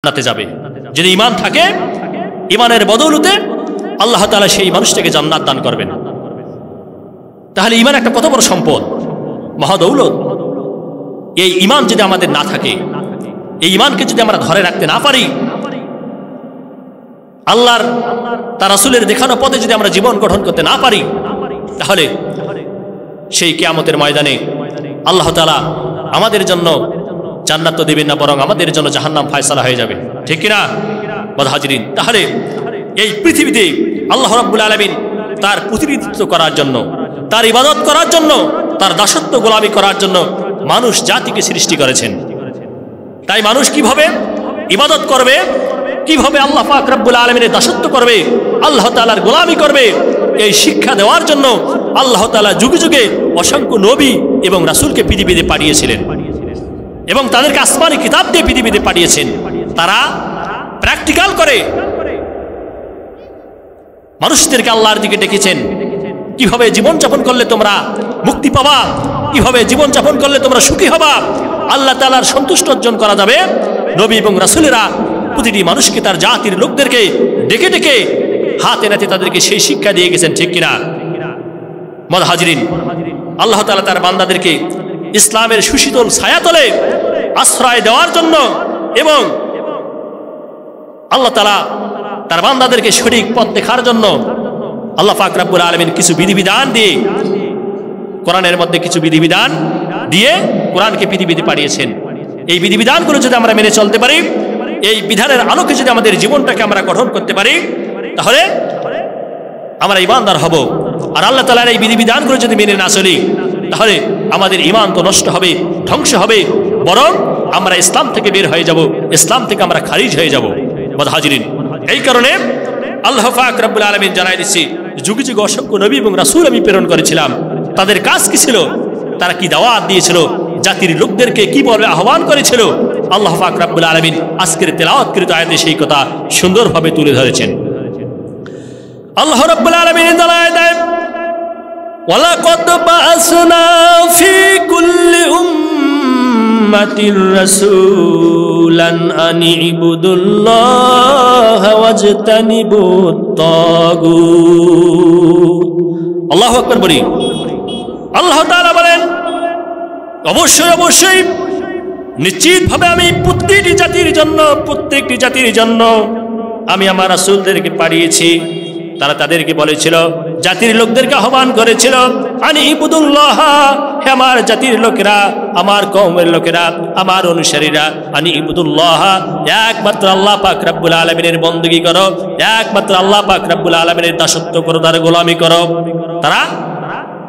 জান্নাতে যাবে। যদি ঈমান থাকে, ঈমানের বদৌলতে আল্লাহ তাআলা সেই মানুষটাকে জান্নাত দান করবেন। তাহলে ঈমান একটা কত বড় সম্পদ, মহাদৌলত। এই ঈমান যদি আমাদের না থাকে, এই ঈমানকে যদি আমরা ধরে রাখতে না পারি, আল্লাহর তার রাসূলের দেখানো পথে যদি আমরা জীবন গঠন করতে না পারি, তাহলে সেই কিয়ামতের ময়দানে আল্লাহ তাআলা আমাদের জন্য জান্নাত তো দেবেন না, বরং আমাদের জন্য জাহান্নাম ফয়সালা হয়ে যাবে। ঠিক কিনা মুহাজিরিন? তাহলে এই পৃথিবীতে আল্লাহ রাব্বুল আলামিন তার প্রতিনিধিত্ব করার জন্য, তার ইবাদত করার জন্য, তার দাসত্ব গোলামি করার জন্য মানুষ জাতিকে সৃষ্টি করেছেন। তাই মানুষ কিভাবে ইবাদত করবে, কিভাবে আল্লাহ পাক রব্বুল আলামিনের দাসত্ব করবে, আল্লাহ তাআলার গোলামি করবে, এই শিক্ষা দেওয়ার জন্য আল্লাহ তাআলা যুগে যুগে অসংখ্য নবী এবং রাসূলকে পৃথিবীতে পাঠিয়েছিলেন এবং তাদেরকে আসমানি কিতাব দিয়ে পৃথিবীতে পাঠিয়েছেন। তারা প্র্যাকটিক্যাল করে মানুষদেরকে আল্লাহর দিকে ডেকেছেন। কিভাবে জীবনযাপন করলে তোমরা মুক্তি পাবা, কিভাবে জীবনযাপন করলে তোমরা সুখী হবা, আল্লাহ তাআলার সন্তুষ্ট অর্জন করা যাবে। নবী এবং রাসূলেরা প্রতিটি মানুষকে, তার জাতির লোকদেরকে ডেকে ডেকে হাতে নাতে তাদেরকে সেই শিক্ষা দিয়ে গেছেন। ঠিক কিনা মুহাজিরিন? আল্লাহ তাআলা তার বান্দাদেরকে ইসলামের সুশীতল ছায়াতলে আশ্রয় দেওয়ার জন্য এবং আল্লাহ তাআলা তার বান্দাদেরকে সঠিক পথ দেখার জন্য আল্লাহ পাক রব্বুল আলামিন কিছু বিধিবিধান দিয়ে, কোরআনের মধ্যে কিছু বিধিবিধান দিয়ে কোরআনকে পৃথিবীতে পাঠিয়েছেন। এই বিধিবিধানগুলো যদি আমরা মেনে চলতে পারি, এই বিধানের আলোকে যদি আমাদের জীবনটাকে আমরা গঠন করতে পারি, তাহলে আমরা ঈমানদার হব। আর আল্লাহ তাআলার এই বিধিবিধানগুলো যদি মেনে না চলি, তাহলে আমাদের ঈমান তো নষ্ট হবে, ধ্বংস হবে, বরং আমরা ইসলাম থেকে বের হয়ে যাব, ইসলাম থেকে আমরা খারিজ হয়ে যাব। মুহাজিরিন, এই কারণে আল্লাহ পাক রব্বুল আলামিন জানাই দিচ্ছি, যুগে যুগে অসংখ্য নবী এবং রাসূল আমি প্রেরণ করেছিলাম। তাদের কাজ কি ছিল? তারা কি দাওয়াত দিয়েছিল? জাতির লোকদেরকে কি বলে আহ্বান করেছিল? আল্লাহ পাক রব্বুল আলামিন আজকের তেলাওয়াতকৃত আয়াতে সেই কথা সুন্দরভাবে তুলে ধরেছেন। আল্লাহ রাব্বুল আলামিন জানায় দেন, ওয়ালাকাদ বাআসনা ফি কুল্লি উম্মাতির রাসূলান আন ইবুদুল্লাহা ওয়াজতানিবুত তাগুত। আল্লাহু আকবার বলি। আল্লাহ তাআলা বলেন, অবশ্যই অবশ্যই নিশ্চিতভাবে আমি প্রত্যেকটি জাতির জন্য আমি আমার রাসূলদেরকে পাঠিয়েছি। তারা তাদেরকে বলেছিল, জাতির লোকদেরকে আহ্বান করেছিল, আনি ইবুদুল্লাহ, হে আমার জাতির লোকেরা, আমার কওমের লোকেরা, আমার অনুসারীরা, আনি ইবুদুল্লাহ, একমাত্র আল্লাহ পাক রব্বুল আলামিনের বندگی করো, একমাত্র আল্লাহ পাক রব্বুল আলামিনের দাসত্ব করো, তার গোলামি করো। তারা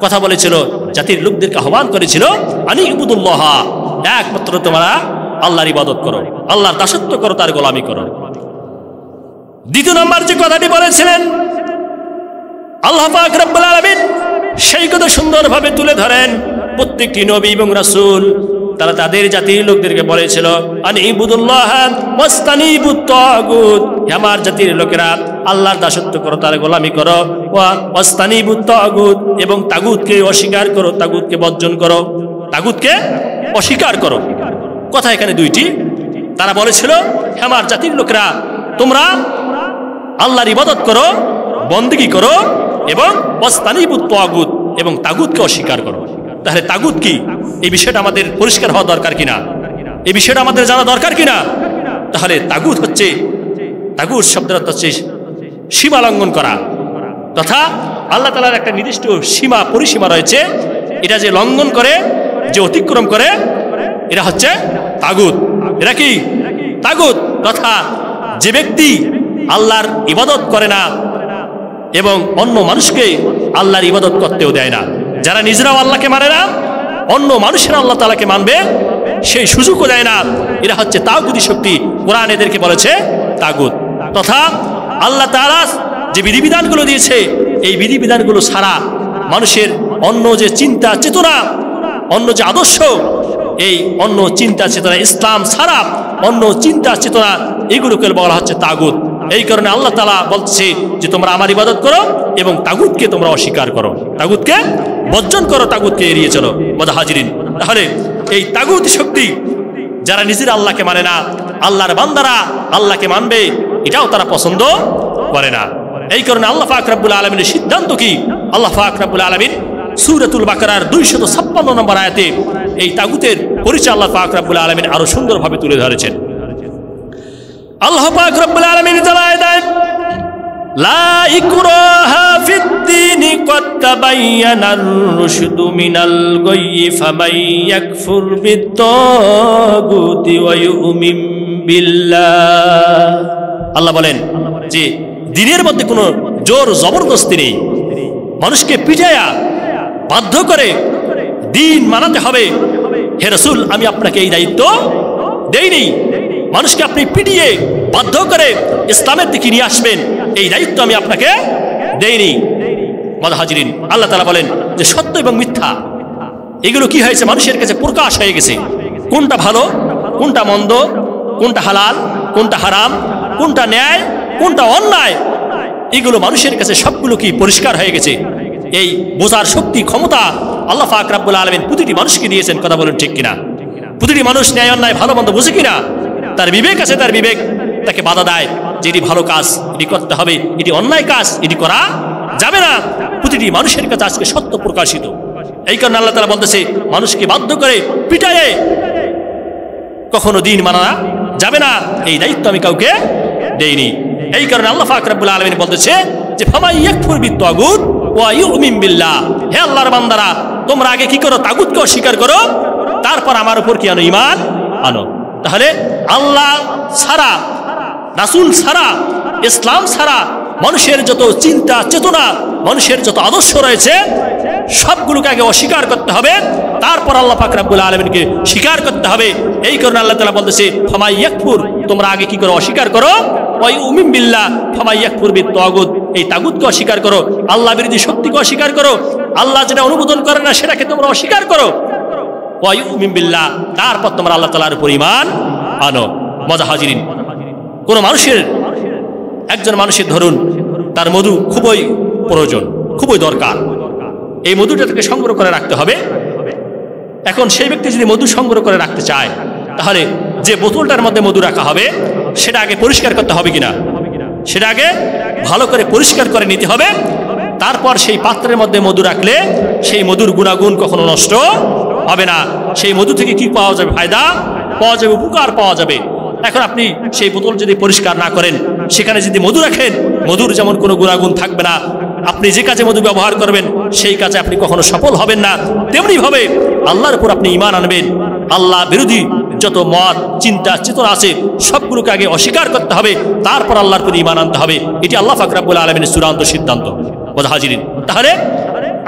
কথা বলেছিল, জাতির লোকদেরকে আহ্বান করেছিল, আনি ইবুদুল্লাহ, একমাত্র তোমরা আল্লাহর ইবাদত করো, আল্লাহর দাসত্ব করো, তার গোলামি করো। দ্বিতীয় নম্বর যে কথাটি বলেছিলেন আল্লাহ পাক রব্বুল আলামিন, সেই কথা সুন্দরভাবে তুলে ধরেন। প্রত্যেকটি নবী এবং রাসূল তারা তাদের জাতির লোকদেরকে বলেছিল, আনি ইবুদুল্লাহ ওয়াস্তানিবুত তাগুত, আমার জাতির লোকেরা আল্লাহর দাসত্ব করো, তার গোলামি করো, ওয়াস্তানিবুত তাগুত, এবং তাগুতকে অস্বীকার করো, তাগুতকে বর্জন করো, তাগুতকে অস্বীকার করো। কথা এখানে দুইটি। তারা বলেছিল, আমার জাতির লোকেরা তোমরা আল্লাহর ইবাদত করো, বندگی করো, এবং ওয়াস্তানিবুত তাগুত, এবং তাগুতকে অস্বীকার করো। তাহলে তাগুত কি, এই বিষয়টা আমাদের পরিষ্কার হওয়া দরকার কিনা, এই বিষয়টা আমাদের জানা দরকার কিনা। তাহলে তাগুত হচ্ছে, তাগুত শব্দের অর্থ হচ্ছে সীমা লঙ্ঘন করা, তথা আল্লাহ তাআলার একটা নির্দিষ্ট সীমা পরিসীমা রয়েছে, এটা যে লঙ্ঘন করে, যে অতিক্রম করে, এটা হচ্ছে তাগুত। এটা কি তাগুত? তথা যে ব্যক্তি আল্লাহর ইবাদত করে না এবং অন্য মানুষকে আল্লাহর ইবাদত করতেও দেয় না, যারা নিজেরাও আল্লাহকে মানে না, অন্য মানুষেরা আল্লাহ তাআলাকে মানবে সেই সুযোগও দেয় না, এরা হচ্ছে তাগুতি শক্তি। কোরআন এদেরকে বলেছে তাগুত। তথা আল্লাহ তাআলা যে বিধিবিধানগুলো দিয়েছে, এই বিধিবিধানগুলো ছাড়া মানুষের অন্য যে চিন্তা চেতনা, অন্য যে আদর্শ, এই অন্য চিন্তা চেতনা, ইসলাম ছাড়া অন্য চিন্তা চেতনা, এগুলোকে বলা হচ্ছে তাগুত। এই কারণে আল্লাহ তাআলা বলছে যে তোমরা আমার ইবাদত করো এবং তাগুতকে তোমরা অস্বীকার করো, তাগুতকে বর্জন করো, তাগুতকে এড়িয়ে চলো। মুহাজিরিন, তাহলে এই তাগুতি শক্তি যারা নিজেরা আল্লাহকে মানে না, আল্লাহর বান্দারা আল্লাহকে মানবে এটাও তারা পছন্দ করে না। এই কারণে আল্লাহ পাক রব্বুল আলামিনের সিদ্ধান্ত কি? আল্লাহ পাক রব্বুল আলামিন সূরাতুল বাকারার 256 নম্বর আয়াতে এই তাগুতের পরিচয় আল্লাহ পাক রব্বুল আলামিন আরো সুন্দরভাবে তুলে ধরেছেন। আল্লাহ পাক রব্বুল আলামিন জানায় দেন, লা ইকরাহা ফিদ্দীনি ক্বাদ তাবায়্যানার রুশদু মিনাল গায়য়ি ফামান ইয়াকফুর বিত্তাগুতি ওয়া ইউমিন বিল্লাহ। আল্লাহ বলেন যে দ্বীনের মধ্যে কোনো জোর জবরদস্তি নেই, মানুষকে পিটায়া বাধ্য করে দ্বীন মানাতে হবে। হে রাসূল, আমি আপনাকে এই দায়িত্ব দেইনি। মানুষকে আপনি পিটিয়ে বাধ্য করে ইসলামের দিকে নিয়ে আসবেন, এই দায়িত্ব আমি আপনাকে দেইনি। মুহাজিরিন, আল্লাহ তাআলা বলেন যে সত্য এবং মিথ্যা এগুলো কি হয়েছে, মানুষের কাছে প্রকাশ হয়ে গেছে। কোনটা ভালো, কোনটা মন্দ, কোনটা হালাল, কোনটা হারাম, কোনটা ন্যায়, কোনটা অন্যায়, এগুলো মানুষের কাছে সবগুলো কি পরিষ্কার হয়ে গেছে। এই বোঝার শক্তি, ক্ষমতা আল্লাহ পাক রব্বুল আলামিন প্রতিটি মানুষকে দিয়েছেন। কথা বলুন ঠিক কিনা? প্রতিটি মানুষ ন্যায় অন্যায় ভালো মন্দ বুঝে কিনা? তার বিবেক আছে, তার বিবেক তাকে বাধা দেয় যে এটি ভালো কাজ, এটি করতে হবে, এটি অন্যায় কাজ, এটি করা যাবে না। প্রতিটি মানুষের কাছে আজকে সত্য প্রকাশিত। এই কারণে আল্লাহ তাআলা বলতেছে, মানুষকে বাধ্য করে পিটায়ে কখনো দ্বীন মানা যাবে না, এই দায়িত্ব আমি কাউকে দেইনি। এই কারণে আল্লাহ পাক রব্বুল আলামিন বলতেছে যে ফামান ইয়াকফুর বিত্তাগুত ওয়া ইউমিন বিল্লাহ। হে আল্লাহর বান্দারা, তোমরা আগে কি করো? তাগুতকে অস্বীকার করো, তারপর আমার উপর কি আনো? ঈমান আনো। তাহলে আল্লাহ ছাড়া, রাসূল ছাড়া, ইসলাম ছাড়া মানুষের যত চিন্তা চেতনা, মানুষের যত আদর্শ রয়েছে সবগুলোকে আগে অস্বীকার করতে হবে, তারপর আল্লাহ পাক রব্বুল আলামিনকে স্বীকার করতে হবে। এই কারণে আল্লাহ তাআলা বলতেছে ফামান ইয়াকফুর, তোমরা আগে কি করো? অস্বীকার করো। ওয়া ইউমিন বিল্লাহ, ফামান ইয়াকফুর বিত্তাগুত, এই তাগুতকে অস্বীকার করো, আল্লাহ বিরোধী শক্তিকে অস্বীকার করো, আল্লাহ যেটা অনুমোদন করে না সেটাকে তোমরা অস্বীকার করো। ওয়া ইউমিন বিল্লাহ, তারপর তোমরা আল্লাহ তাআলার উপর ঈমান আনো। মুহাজিরিন, কোন মানুষের, একজন মানুষের ধরুন তার মধু খুবই প্রয়োজন, খুবই দরকার, এই মধুটাকে সংগ্রহ করে রাখতে হবে। এখন সেই ব্যক্তি যদি মধু সংগ্রহ করে রাখতে চায়, তাহলে যে বোতলটার মধ্যে মধু রাখা হবে সেটা আগে পরিষ্কার করতে হবে কিনা? সেটা আগে ভালো করে পরিষ্কার করে নিতে হবে। তারপর সেই পাত্রের মধ্যে মধু রাখলে সেই মধুর গুণাগুণ কখনো নষ্ট হবে না। সেই মধু থেকে কি পাওয়া যাবে? ফায়দা পাওয়া যাবে, উপকার পাওয়া যাবে। এখন আপনি সেই বোতল যদি পরিষ্কার না করেন, সেখানে যদি মধু রাখেন, মধুর যেমন কোনো গুণাগুণ থাকবে না। আপনি যে কাজে মধু ব্যবহার করবেন সেই কাজে আপনি কখনো সফল হবেন না। তেমনি ভাবে আল্লাহর উপর আপনি ঈমান আনবেন। আল্লাহ বিরোধী যত মত, চিন্তা, চেতনা আছে সবগুলোকে আগে অস্বীকার করতে হবে, তারপর আল্লাহর উপর ঈমান আনতে হবে। এটি আল্লাহ পাক রব্বুল আলামিনের চূড়ান্ত সিদ্ধান্ত। মুহাজিরিন, তাহলে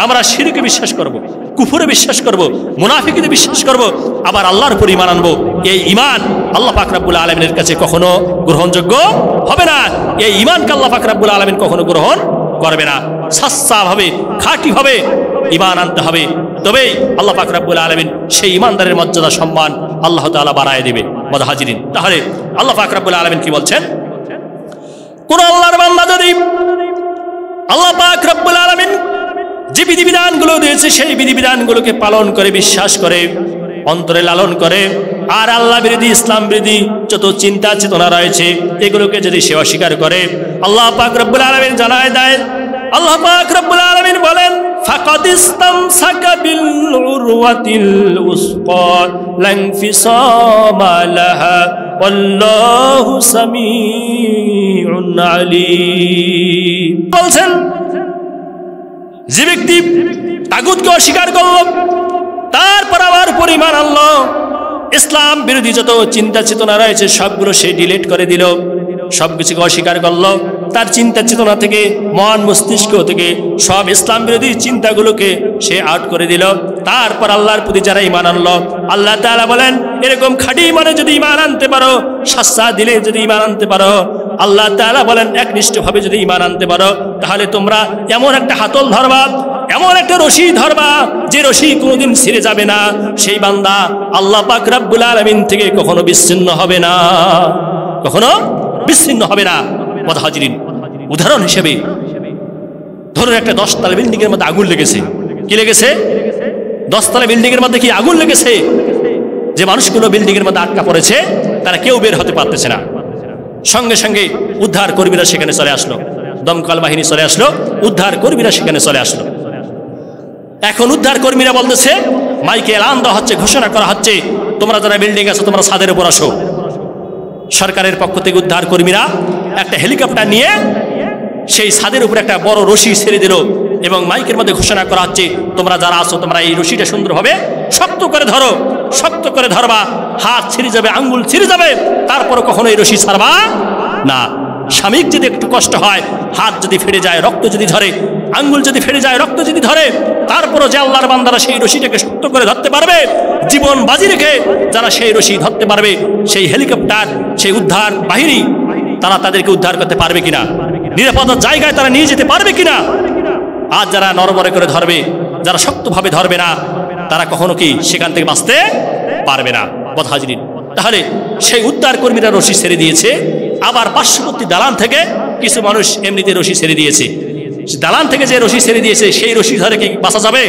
আমরা শিরকে বিশ্বাস করব, কুফরে বিশ্বাস করব, মুনাফিকিতে বিশ্বাস করব, আবার আল্লাহর উপর ঈমান আনবো। এই ঈমান আল্লাহ পাক রব্বুল আলামিনের কাছে কখনো গ্রহণযোগ্য হবে না। এই ঈমানকে আল্লাহ পাক রব্বুল আলামিন কখনো গ্রহণ করবে না। সাচ্চা ভাবে, খাঁটি ভাবে ঈমান আনতে হবে, তবেই আল্লাহ পাক রব্বুল আলামিন সেই ঈমানদারের মর্যাদা, সম্মান আল্লাহ তাআলা বাড়ায় দিবে। মুহাজিরিন, তাহলে আল্লাহ পাক রব্বুল আলামিন কি বলছেন? কোন আল্লাহর বান্দা যদি আল্লাহ পাক রব্বুল আলামিন যে বিধিবিধানগুলো দিয়েছে সেই বিধিবিধানগুলোকে পালন করে, বিশ্বাস করে, অন্তরে লালন করে, আর আল্লাহ বিরোধী, ইসলাম বিরোধী যত চিন্তা চেতনা রয়েছে এগুলোকে যদি সে অস্বীকার করে, আল্লাহ পাক রব্বুল আলামিন জানায় দেয়, আল্লাহ পাক রব্বুল আলামিন বলেন ফাকাদ ইসতামসাকা বিল উরওয়াতিল উসকা লা ইনফিসামা লাহা ওয়াল্লাহু সামিউন আলীম। বলছেন যে ব্যক্তি তাগুতকে অস্বীকার করল, তারপর আবার উপর ঈমান আনলো, ইসলাম বিরোধী যত চিন্তা চেতনা রয়েছে সবগুলো সে ডিলিট করে দিল, সবকিছুকে অস্বীকার করলো, তার চিন্তা চেতনা থেকে, মন মস্তিষ্ক থেকে সব ইসলাম বিরোধী চিন্তাগুলোকে সে আউট করে দিল। তারপর আল্লাহর প্রতি যারা ঈমান আনলো, আল্লাহ তাআলা বলেন এরকম খাঁটি ঈমানে যদি ঈমান আনতে পারো, সাচ্চা দিলে যদি ঈমান আনতে পারো, আল্লাহ তাআলা বলেন একনিষ্ঠভাবে যদি ঈমান আনতে পারো, তাহলে তোমরা এমন একটা হাতল ধরবা, এমন একটা রশি ধরবা যে রশি কোনোদিন ছিঁড়ে যাবে না। সেই বান্দা আল্লাহ পাক রব্বুল আলামিন থেকে কখনো বিচ্ছিন্ন হবে না, কখনো বিচ্ছিন্ন হবে না। মুহাজিরিন, উদাহরণ হিসেবে ধরুন একটা 10 তলা বিল্ডিং এর মধ্যে আগুন লেগেছে। কি লেগেছে? 10 তলা বিল্ডিং এর মধ্যে কি আগুন লেগেছে? যে মানুষগুলো বিল্ডিং এর মধ্যে আটকা পড়েছে তারা কেউ বের হতে পারতেছে না। সঙ্গে সঙ্গে উদ্ধার কর্মীরা সেখানে চলে আসলো, দমকল বাহিনী চলে আসলো, উদ্ধার কর্মীরা সেখানে চলে আসলো। এখন উদ্ধার কর্মীরা বলতেছে, মাইকে এলান দেওয়া হচ্ছে, ঘোষণা করা হচ্ছে, তোমরা যারা বিল্ডিং আছো তোমরা ছাদের উপর আসো। সরকারের পক্ষ থেকে উদ্ধার কর্মীরা একটা হেলিকপ্টার নিয়ে সেই ছাদের উপরে একটা বড় রশি ছেড়ে দিল এবং মাইকের মধ্যে ঘোষণা করা হচ্ছে, তোমরা যারা আছো তোমরা এই রশিটা সুন্দরভাবে শক্ত করে ধরো, শক্ত করে ধরবা, হাত ছিঁড়ে যাবে, আঙ্গুল ছিঁড়ে যাবে, তারপর কখনো এই রশি ছাড়বা না। স্বামীর যদি একটু কষ্ট হয়, হাত যদি ফেটে যায়, রক্ত যদি ধরে, আঙ্গুল যদি ফেটে যায়, রক্ত যদি ধরে, তারপরও যে আল্লাহর বান্দারা সেই রশিটাকে শক্ত করে ধরতে পারবে, জীবন বাজি রেখে যারা সেই রশি ধরতে পারবে, সেই হেলিকপ্টার, সেই উদ্ধার বাহিনী তারা তাদেরকে উদ্ধার করতে পারবে কিনা, নিরাপদ জায়গায় তারা নিয়ে যেতে পারবে কিনা। আজ যারা নরবরে করে ধরবে, যারা শক্তভাবে ধরবে না, তারা কখনো কি সেখান থেকে বাঁচতে পারবে না। বদহাজিরিন, তাহলে সেই উদ্ধার কর্মীরা রশি ছেড়ে দিয়েছে, আবার পার্শ্ববর্তী দালান থেকে কিছু মানুষ এমনিতে রশি ছেড়ে দিয়েছে। দালান থেকে যে রশি ছেড়ে দিয়েছে সেই রশি ধরে কি বাঁচা যাবে?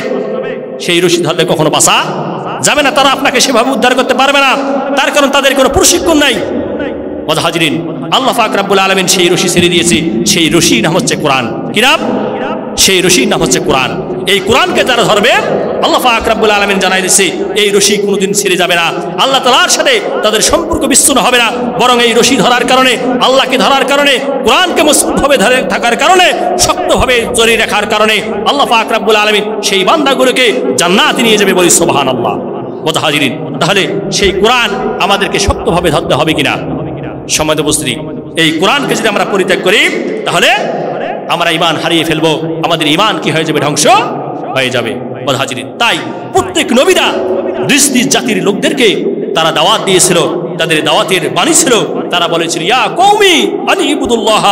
সেই রশি ধরলে কখনো বাঁচা যাবে না। তারা আপনাকে সেভাবে উদ্ধার করতে পারবে না, তার কারণ তাদের কোনো প্রশিক্ষণ নাই। বদহাজিরিন, আল্লাহ পাক রব্বুল আলামিন সেই রশি ছেড়ে দিয়েছে, সেই রশির নাম হচ্ছে কোরআন। কি নাম? সেই রশির নাম হচ্ছে কোরআন। এই কোরআনকে যারা ধরবে, আল্লাহ পাক রব্বুল আলামিন জানাই দিচ্ছে এই রশি কোনোদিন ছেড়ে যাবে না, আল্লাহ তাআলার সাথে তাদের সম্পর্ক বিচ্ছিন্ন হবে না, বরং এই রশি ধরার কারণে, আল্লাহকে ধরার কারণে, কোরআনকে মজবুতভাবে ধরে থাকার কারণে, শক্তভাবে জড়িয়ে রাখার কারণে আল্লাহ পাক রব্বুল আলামিন সেই বান্দাগুলোকে জান্নাতে নিয়ে যাবে। বলি সুবহানাল্লাহ। মুতাহাজিরিন, তাহলে সেই কোরআন আমাদেরকে শক্তভাবে ধরতে হবে কিনা? সম্মানিত উপস্থিতি, এই কোরআনকে যদি আমরা পরিত্যাগ করি তাহলে আমরা ঈমান হারিয়ে ফেলবো, আমাদের ঈমান কি হয়ে যাবে? ধ্বংস হয়ে যাবে। মুতাহাজিরিন, তাই প্রত্যেক নবীরা নিজ নিজ জাতির লোকদেরকে তারা দাওয়াত দিয়েছিল, তাদের দাওয়াতের বাণী ছিল, তারা বলেছিল ইয়া কওমি আনিবুদুল্লাহ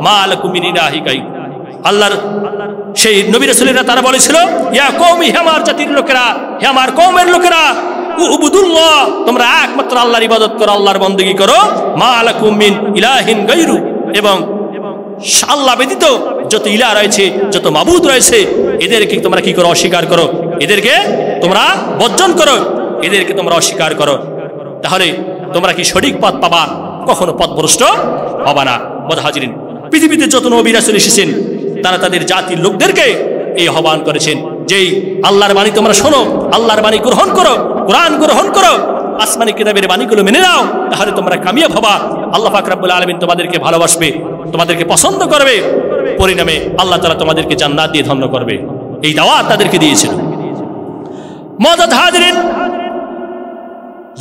মা লাকুম মিন ইলাহি গায়রুহু। আল্লাহর সেই নবী রাসূলেরা তারা বলেছিল ইয়া কওমি, হে আমার জাতির লোকেরা, হে আমার কওমের লোকেরা, উবুদুল্লাহ, তোমরা একমাত্র আল্লাহর ইবাদত করো, আল্লাহর বন্দেগী করো, মা লাকুম মিন ইলাহিন গায়রু, এবং আল্লাহ ব্যতীত যত ইলাহ রয়েছে, যত মাবুদ রয়েছে, এদেরকে তোমরা কি করো? অস্বীকার করো, এদেরকে তোমরা বর্জন করো, এদেরকে তোমরা অস্বীকার করো। তাহলে তোমরা কি সঠিক পথ পাবা? কখনো পথভ্রষ্ট হবা না। মুতাহাজিরিন, পৃথিবীতে যত নবী রাসূল এসেছেন তারা তাদের জাতির লোকদেরকে এই আহ্বান করেছেন, যেই আল্লাহর বাণী তোমরা শোনো, আল্লাহর বাণী গ্রহণ করো, কোরআন গ্রহণ করো, আসমানি কিতাবের বাণীগুলো মেনে নাও, তাহলে তোমরা কামিয়াব হবা। আল্লাহ পাক রব্বুল আলামিন তোমাদেরকে ভালোবাসবে, তোমাদেরকে পছন্দ করবে, পরিণামে আল্লাহ তাআলা তোমাদেরকে জান্নাত দিয়ে ধন্য করবে। এই দাওয়াত তাদেরকে দিয়েছিল। মুতাহাজিরিন,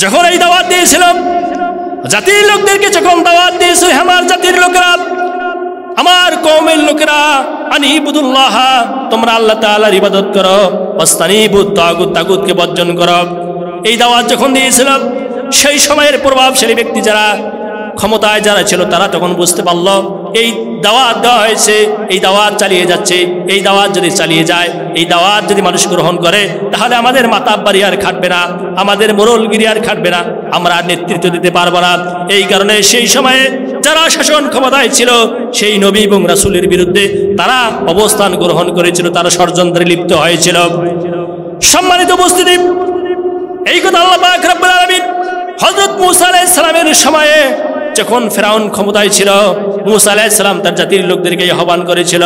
যখন এই দাওয়াত দিয়েছিল, জাতির লোকদেরকে যখন দাওয়াত দিয়েছিল, আমার জাতির লোকেরা, আমার কওমের লোকেরা, আনিবুদুল্লাহ, তোমরা আল্লাহ তাআলার ইবাদত করো, ওয়াস্তানিবুত তাগুত, তাগুতকে বর্জন করো। এই দাওয়াত যখন দিয়েছিল, সেই সময়ের প্রভাবশালী ব্যক্তি যারা ক্ষমতায় যারা ছিল তারা তখন বুঝতে পারল এই দাওয়াত দেওয়া হয়েছে, এই দাওয়াত চালিয়ে যাচ্ছে, এই দাওয়াত যদি চালিয়ে যায়, এই দাওয়াত যদি মানুষ গ্রহণ করে, তাহলে আমাদের মাতাব্বারি আর খাটবে না, আমাদের মোরলগিরি আর খাটবে না, আমরা আর নেতৃত্ব দিতে পারবো না। এই কারণে সেই সময়ে যারা শাসন ক্ষমতায় ছিল সেই নবী এবং রাসূলের বিরুদ্ধে তারা অবস্থান গ্রহণ করেছিল, তারা ষড়যন্ত্রে লিপ্ত হয়েছিল। সম্মানিত উপস্থিতি, এই কথা আল্লাহ পাক রব্বুল আলামিন হযরত মূসা আলাইহিস সালামের সময়ে যখন ফেরাউন ক্ষমতায় ছিল, মূসা আলাইহিস সালাম তার জাতির লোকদেরকে আহ্বান করেছিল,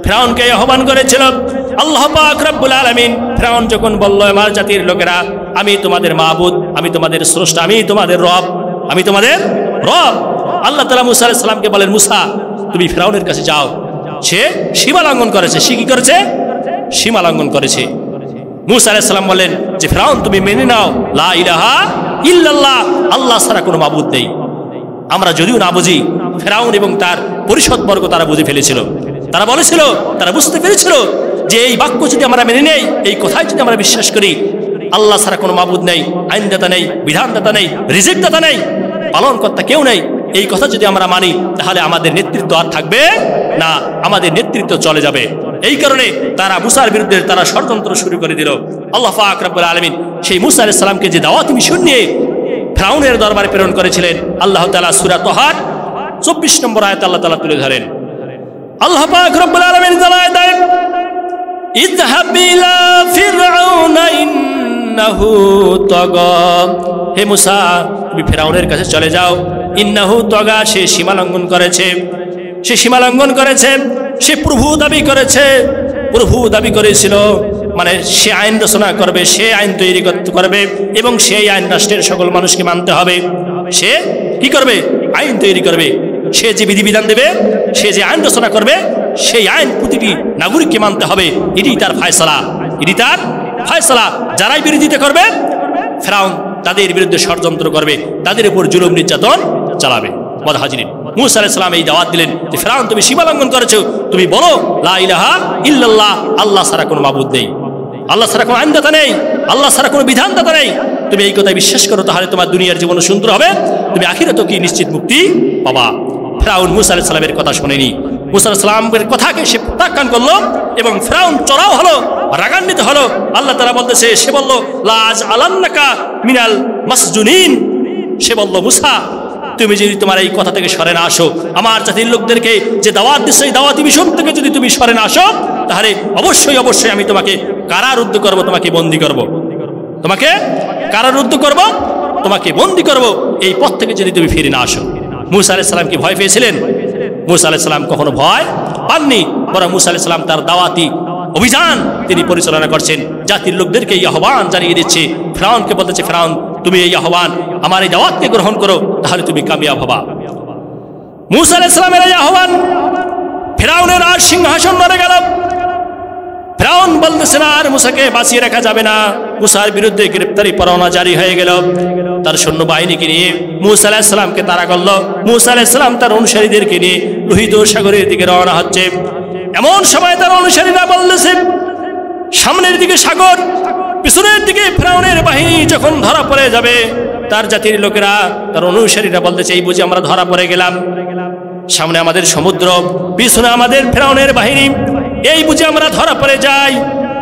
ফেরাউনকে আহ্বান করেছিল। আল্লাহ পাক রব্বুল আলামিন ফেরাউন যখন বলল আমার জাতির লোকেরা, আমি তোমাদের মাবুদ, আমি তোমাদের স্রষ্টা, আমি তোমাদের রব, আমি তোমাদের রব, আল্লাহ তাআলা মূসা আলাইহিস সালামকে বলেন মূসা তুমি ফেরাউনের কাছে যাও। সে সীমা লঙ্ঘন করেছে। সে কি করেছে? সীমা লঙ্ঘন করেছে। মূসা আলাইহিস সালাম বলেন যে ফেরাউন তুমি মেনে নাও লা ইলাহা ইল্লাল্লাহ, আল্লাহ ছাড়া কোনো মাবুদ নেই। আমরা যদিও না বুঝি, ফেরাউন এবং তার পরিষদবর্গ তারা বুঝে ফেলেছিল, তারা বলেছিল, তারা বুঝতে পেরেছিল যে এই বাক্য যদি আমরা মেনে নেই, এই কথায় যদি আমরা বিশ্বাস করি আল্লাহ ছাড়া কোনো মাবুদ নেই, আইনদাতা নেই, বিধানদাতা নেই, রিজিকদাতা নেই, পালনকর্তা কেউ নেই, এই কথা যদি আমরা মানি তাহলে আমাদের নেতৃত্ব আর থাকবে না, আমাদের নেতৃত্ব চলে যাবে। এই কারণে তারা মূসার বিরুদ্ধে তারা ষড়যন্ত্র শুরু করে দিল। আল্লাহ পাক রব্বুল আলামিন সেই মূসা আলাইহিস সালামকে যে দাওয়াত মিশন নিয়ে ফেরাউনের দরবারে প্রেরণ করেছিলেন, আল্লাহ তাআলা সূরা তাহার 24 নম্বর আয়াতে আল্লাহ তাআলা তুলে ধরেন। আল্লাহ পাক রব্বুল আলামিন জানায় দেন ইযহাব ইলা ফিরআউনা ইন্নাহু তাগা, হে মুসা তুমি ফিরাউনের কাছে চলে যাও। ইন্নাহু তাগা, সে সীমা লঙ্ঘন করেছে, সে সীমা লঙ্ঘন করেছে, সে প্রভু দাবি করেছে, প্রভু দাবি করেছিল, মানে সে আইন রচনা করবে, সে আইন তৈরি করবে এবং সেই আইন রাষ্ট্রের সকল মানুষকে মানতে হবে। সে কি করবে? আইন তৈরি করবে। সে যে বিধিবিধান দেবে, সে যে আইন রচনা করবে, সেই আইন প্রতিটি নাগরিককে মানতে হবে। এটি তার ফায়সালা, এটি তার ফায়সালা। যারাই বিরোধিতা করবে, ফিরাউন তাদের বিরুদ্ধে ষড়যন্ত্র করবে, তাদের উপর জুলুম নির্যাতন চালাবে। হাজিরিন, মূসা আলাইহিস সালাম এই দাওয়াত দিলেন যে ফিরাউন তুমি সীমা লঙ্ঘন করেছো, তুমি বলো লা ইলাহা ইল্লাল্লাহ, আল্লাহ ছাড়া কোনো মাবুদ নেই, আল্লাহ ছাড়া কোনো আইনদাতা নেই, আল্লাহ ছাড়া কোনো বিধানদাতা নেই। তুমি এই কথায় বিশ্বাস করো, তাহলে তোমার দুনিয়ার জীবন সুন্দর হবে, তুমি আখিরাতেও কি নিশ্চিত মুক্তি পাবা। ফিরাউন মূসা আলাইহিস সালামের কথা শোনেনি, মূসা আলাইহিস সালামের কথাকে সে প্রত্যাখ্যান করলো এবং ফিরাউন চড়াও হলো, রাগান্বিত হলো। আল্লাহ তাআলা বলতেছে, সে বলল লা আজআলান্নাকা মিনাল মাসজুনিন, সে বলল মুসা তুমি যদি তোমার এই কথা থেকে সরে না আসো, আমার জাতির লোকদেরকে যে দাওয়াত দিচ্ছে এই দাওয়াতি মিশন থেকে যদি তুমি সরে না আসো, তাহলে অবশ্যই অবশ্যই আমি তোমাকে কারারুদ্ধ করব, তোমাকে বন্দী করব, তোমাকে কারারুদ্ধ করব, তোমাকে বন্দী করব, এই পথ থেকে যদি তুমি ফিরে না আসো। মূসা আলাইহিস সালাম কি ভয় পেয়েছিলেন? মূসা আলাইহিস সালাম কখনো ভয় পাননি, বরং মূসা আলাইহিস সালাম তার দাওয়াতি অভিযান তিনি পরিচালনা করছেন, জাতির লোকদেরকে এই আহ্বান জানিয়ে দিচ্ছে। ফিরাউনকে বলতেছে, ফিরাউন তুমি এই আহ্বান, আমার এই দাওয়াতকে গ্রহণ করো, তাহলে তুমি কামিয়াব হবা। মূসা আলাইহিস সালামের এই আহ্বান ফিরাউনের আর সিংহাসন নড়ে গেল। ফিরাউন বলতেছে না আর মূসাকে বাঁচিয়ে রাখা যাবে না। মূসার বিরুদ্ধে গ্রেফতারি পরোয়ানা জারি হয়ে গেল। তার সৈন্যবাহিনীকে নিয়ে মূসা আলাইহিস সালামকে তাড়া করল। মূসা আলাইহিস সালাম তার অনুসারীদেরকে নিয়ে লোহিত সাগরের দিকে রওনা হচ্ছে। এমন সময় তার অনুসারীরা বলতেছে, সামনের দিকে সাগর, পিছনের দিকে ফিরাউনের বাহিনী যখন ধরা পড়ে যাবে, তার জাতির লোকেরা, তার অনুসারীরা বলতেছে, এই বুঝি আমরা ধরা পড়ে গেলাম, সামনে আমাদের সমুদ্র, পিছনে আমাদের ফিরাউনের বাহিনী, এই বুঝি আমরা ধরা পড়ে যাই।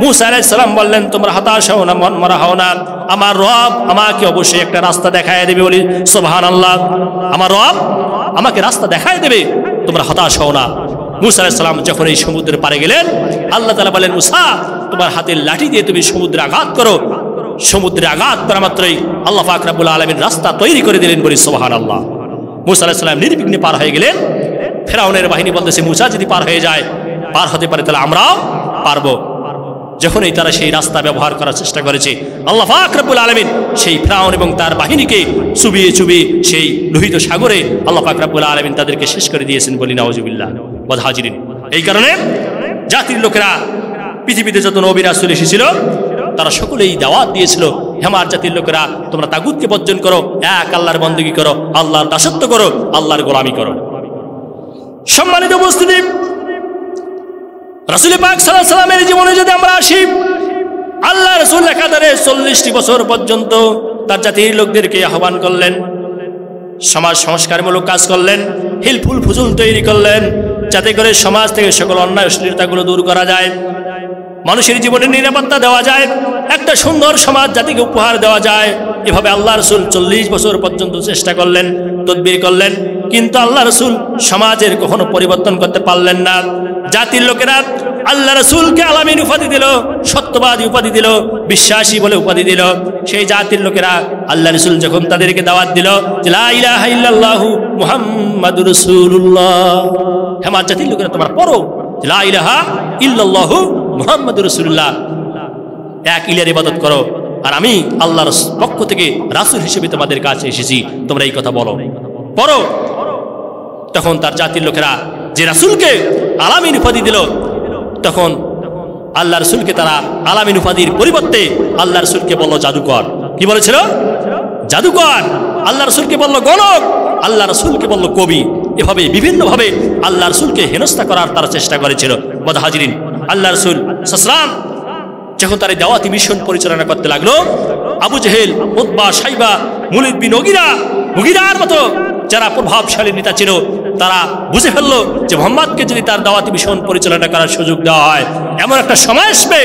মূসা আলাইহিস সালাম বললেন, তোমরা হতাশ হও না, মন মরা হও না, আমার রব আমাকে অবশ্যই একটা রাস্তা দেখায় দেবে। বলি সুবহানাল্লাহ, আমার রব আমাকে রাস্তা দেখায় দেবে, তোমরা হতাশ হও না। মূসা আলাইহিস সালাম যখন এই সমুদ্রের পাড়ে গেলেন, আল্লাহ তাআলা বলেন, মূসা তোমার হাতের লাঠি দিয়ে তুমি সমুদ্রে আঘাত করো। সমুদ্রে আঘাত করা মাত্রই আল্লাহ পাক রব্বুল আলামিন রাস্তা তৈরি করে দিলেন। বলি সুবহানাল্লাহ। মূসা আলাইহিস সালাম নির্বিঘ্নে পার হয়ে গেলেন। ফিরাউনের বাহিনী বলতেছে, মূসা যদি পার হয়ে যায়, পার হতে পারে, তাহলে আমরাও পারবো। যখনই তারা সেই রাস্তা ব্যবহার করার চেষ্টা করেছে, আল্লাহ পাক রব্বুল আলামিন সেই ফিরাউন এবং তার বাহিনীকে চুবিয়ে চুবিয়ে সেই লোহিত সাগরে আল্লাহ পাক রব্বুল আলামিন তাদেরকে শেষ করে দিয়েছেন। বলি নাউজুবিল্লাহ। হাজিরিন, এই কারণে জাতির লোকেরা, পৃথিবীতে যত নবী রাসূল এসেছিল, তারা সকলেই দাওয়াত দিয়েছিল, হেমার জাতির লোকেরা তোমরা তাগুতকে বর্জন করো, এক আল্লাহর বندگی করো, আল্লাহর দাসত্ব করো, আল্লাহর গোলামি করো। সম্মানিত উপস্থিতি, রাসূল পাক সাল্লাল্লাহু আলাইহি ওয়াসাল্লামের জীবনে যদি আমরা আসি, আল্লাহ রাসূল একাধারে 40টি বছর পর্যন্ত তার জাতির লোকদেরকে আহ্বান করলেন, সমাজ সংস্কারমূলক কাজ করলেন, হিলফুল ফুজুল তৈরি করলেন, যাতে করে সমাজ থেকে সকল অন্যায় অশ্লীলতাগুলো দূর করা যায়, মানুষের জীবনের নিরাপত্তা দেওয়া যায়, একটা সুন্দর সমাজ জাতিকে উপহার দেওয়া যায়। এভাবে আল্লাহ রাসূল 40 বছর পর্যন্ত চেষ্টা করলেন, তদবির করলেন, কিন্তু আল্লাহ রাসূল সমাজের কখনো পরিবর্তন করতে পারলেন না। জাতির লোকেরা আল্লাহ রাসূলকে আলামিন উপাধি দিল, সত্যবাদী উপাধি দিল, বিশ্বাসী বলে উপাধি দিল। সেই জাতির লোকেরা আল্লাহ রাসূল যখন তাদেরকে দাওয়াত দিল যে লা ইলাহা ইল্লাল্লাহু মুহাম্মাদুর রাসূলুল্লাহ, হেমার জাতির লোকেরা তোমরা পড়ো লা ইলাহা ইল্লাল্লাহু মুহাম্মাদুর রাসূলুল্লাহ, এক ইলার ইবাদত করো, আর আমি আল্লাহর পক্ষ থেকে রাসূল হিসেবে তোমাদের কাছে এসেছি, তোমরা এই কথা বলো, পড়ো। তখন তার জাতির লোকেরা যে রাসূলকে আলামিন উপাধি দিল, তখন আল্লাহ রাসূলকে তারা আলামিন উপাধির পরিবর্তে আল্লাহ রাসূলকে বলল জাদুকর। কি বলেছিল? জাদুকর। আল্লাহ রাসূলকে বলল গণক, আল্লাহ রাসূলকে বলল কবি। এভাবে বিভিন্নভাবে আল্লাহ রাসূলকে হেনস্থা করার তারা চেষ্টা করেছিল। মুতাহাজিরিন, আল্লাহ রাসূল সাল্লাল্লাহু যখন তার দাওয়াতি মিশন পরিচালনা করতে লাগলো, আবু জেহেল, উতবা, শাইবা, মুলিদ বিন মুগিরার মতো যারা প্রভাবশালী নেতা ছিল, তারা বুঝে ফেললো যে মুহাম্মদকে যদি তার দাওয়াতি মিশন পরিচালনা করার সুযোগ দেওয়া হয়, এমন একটা সময় আসবে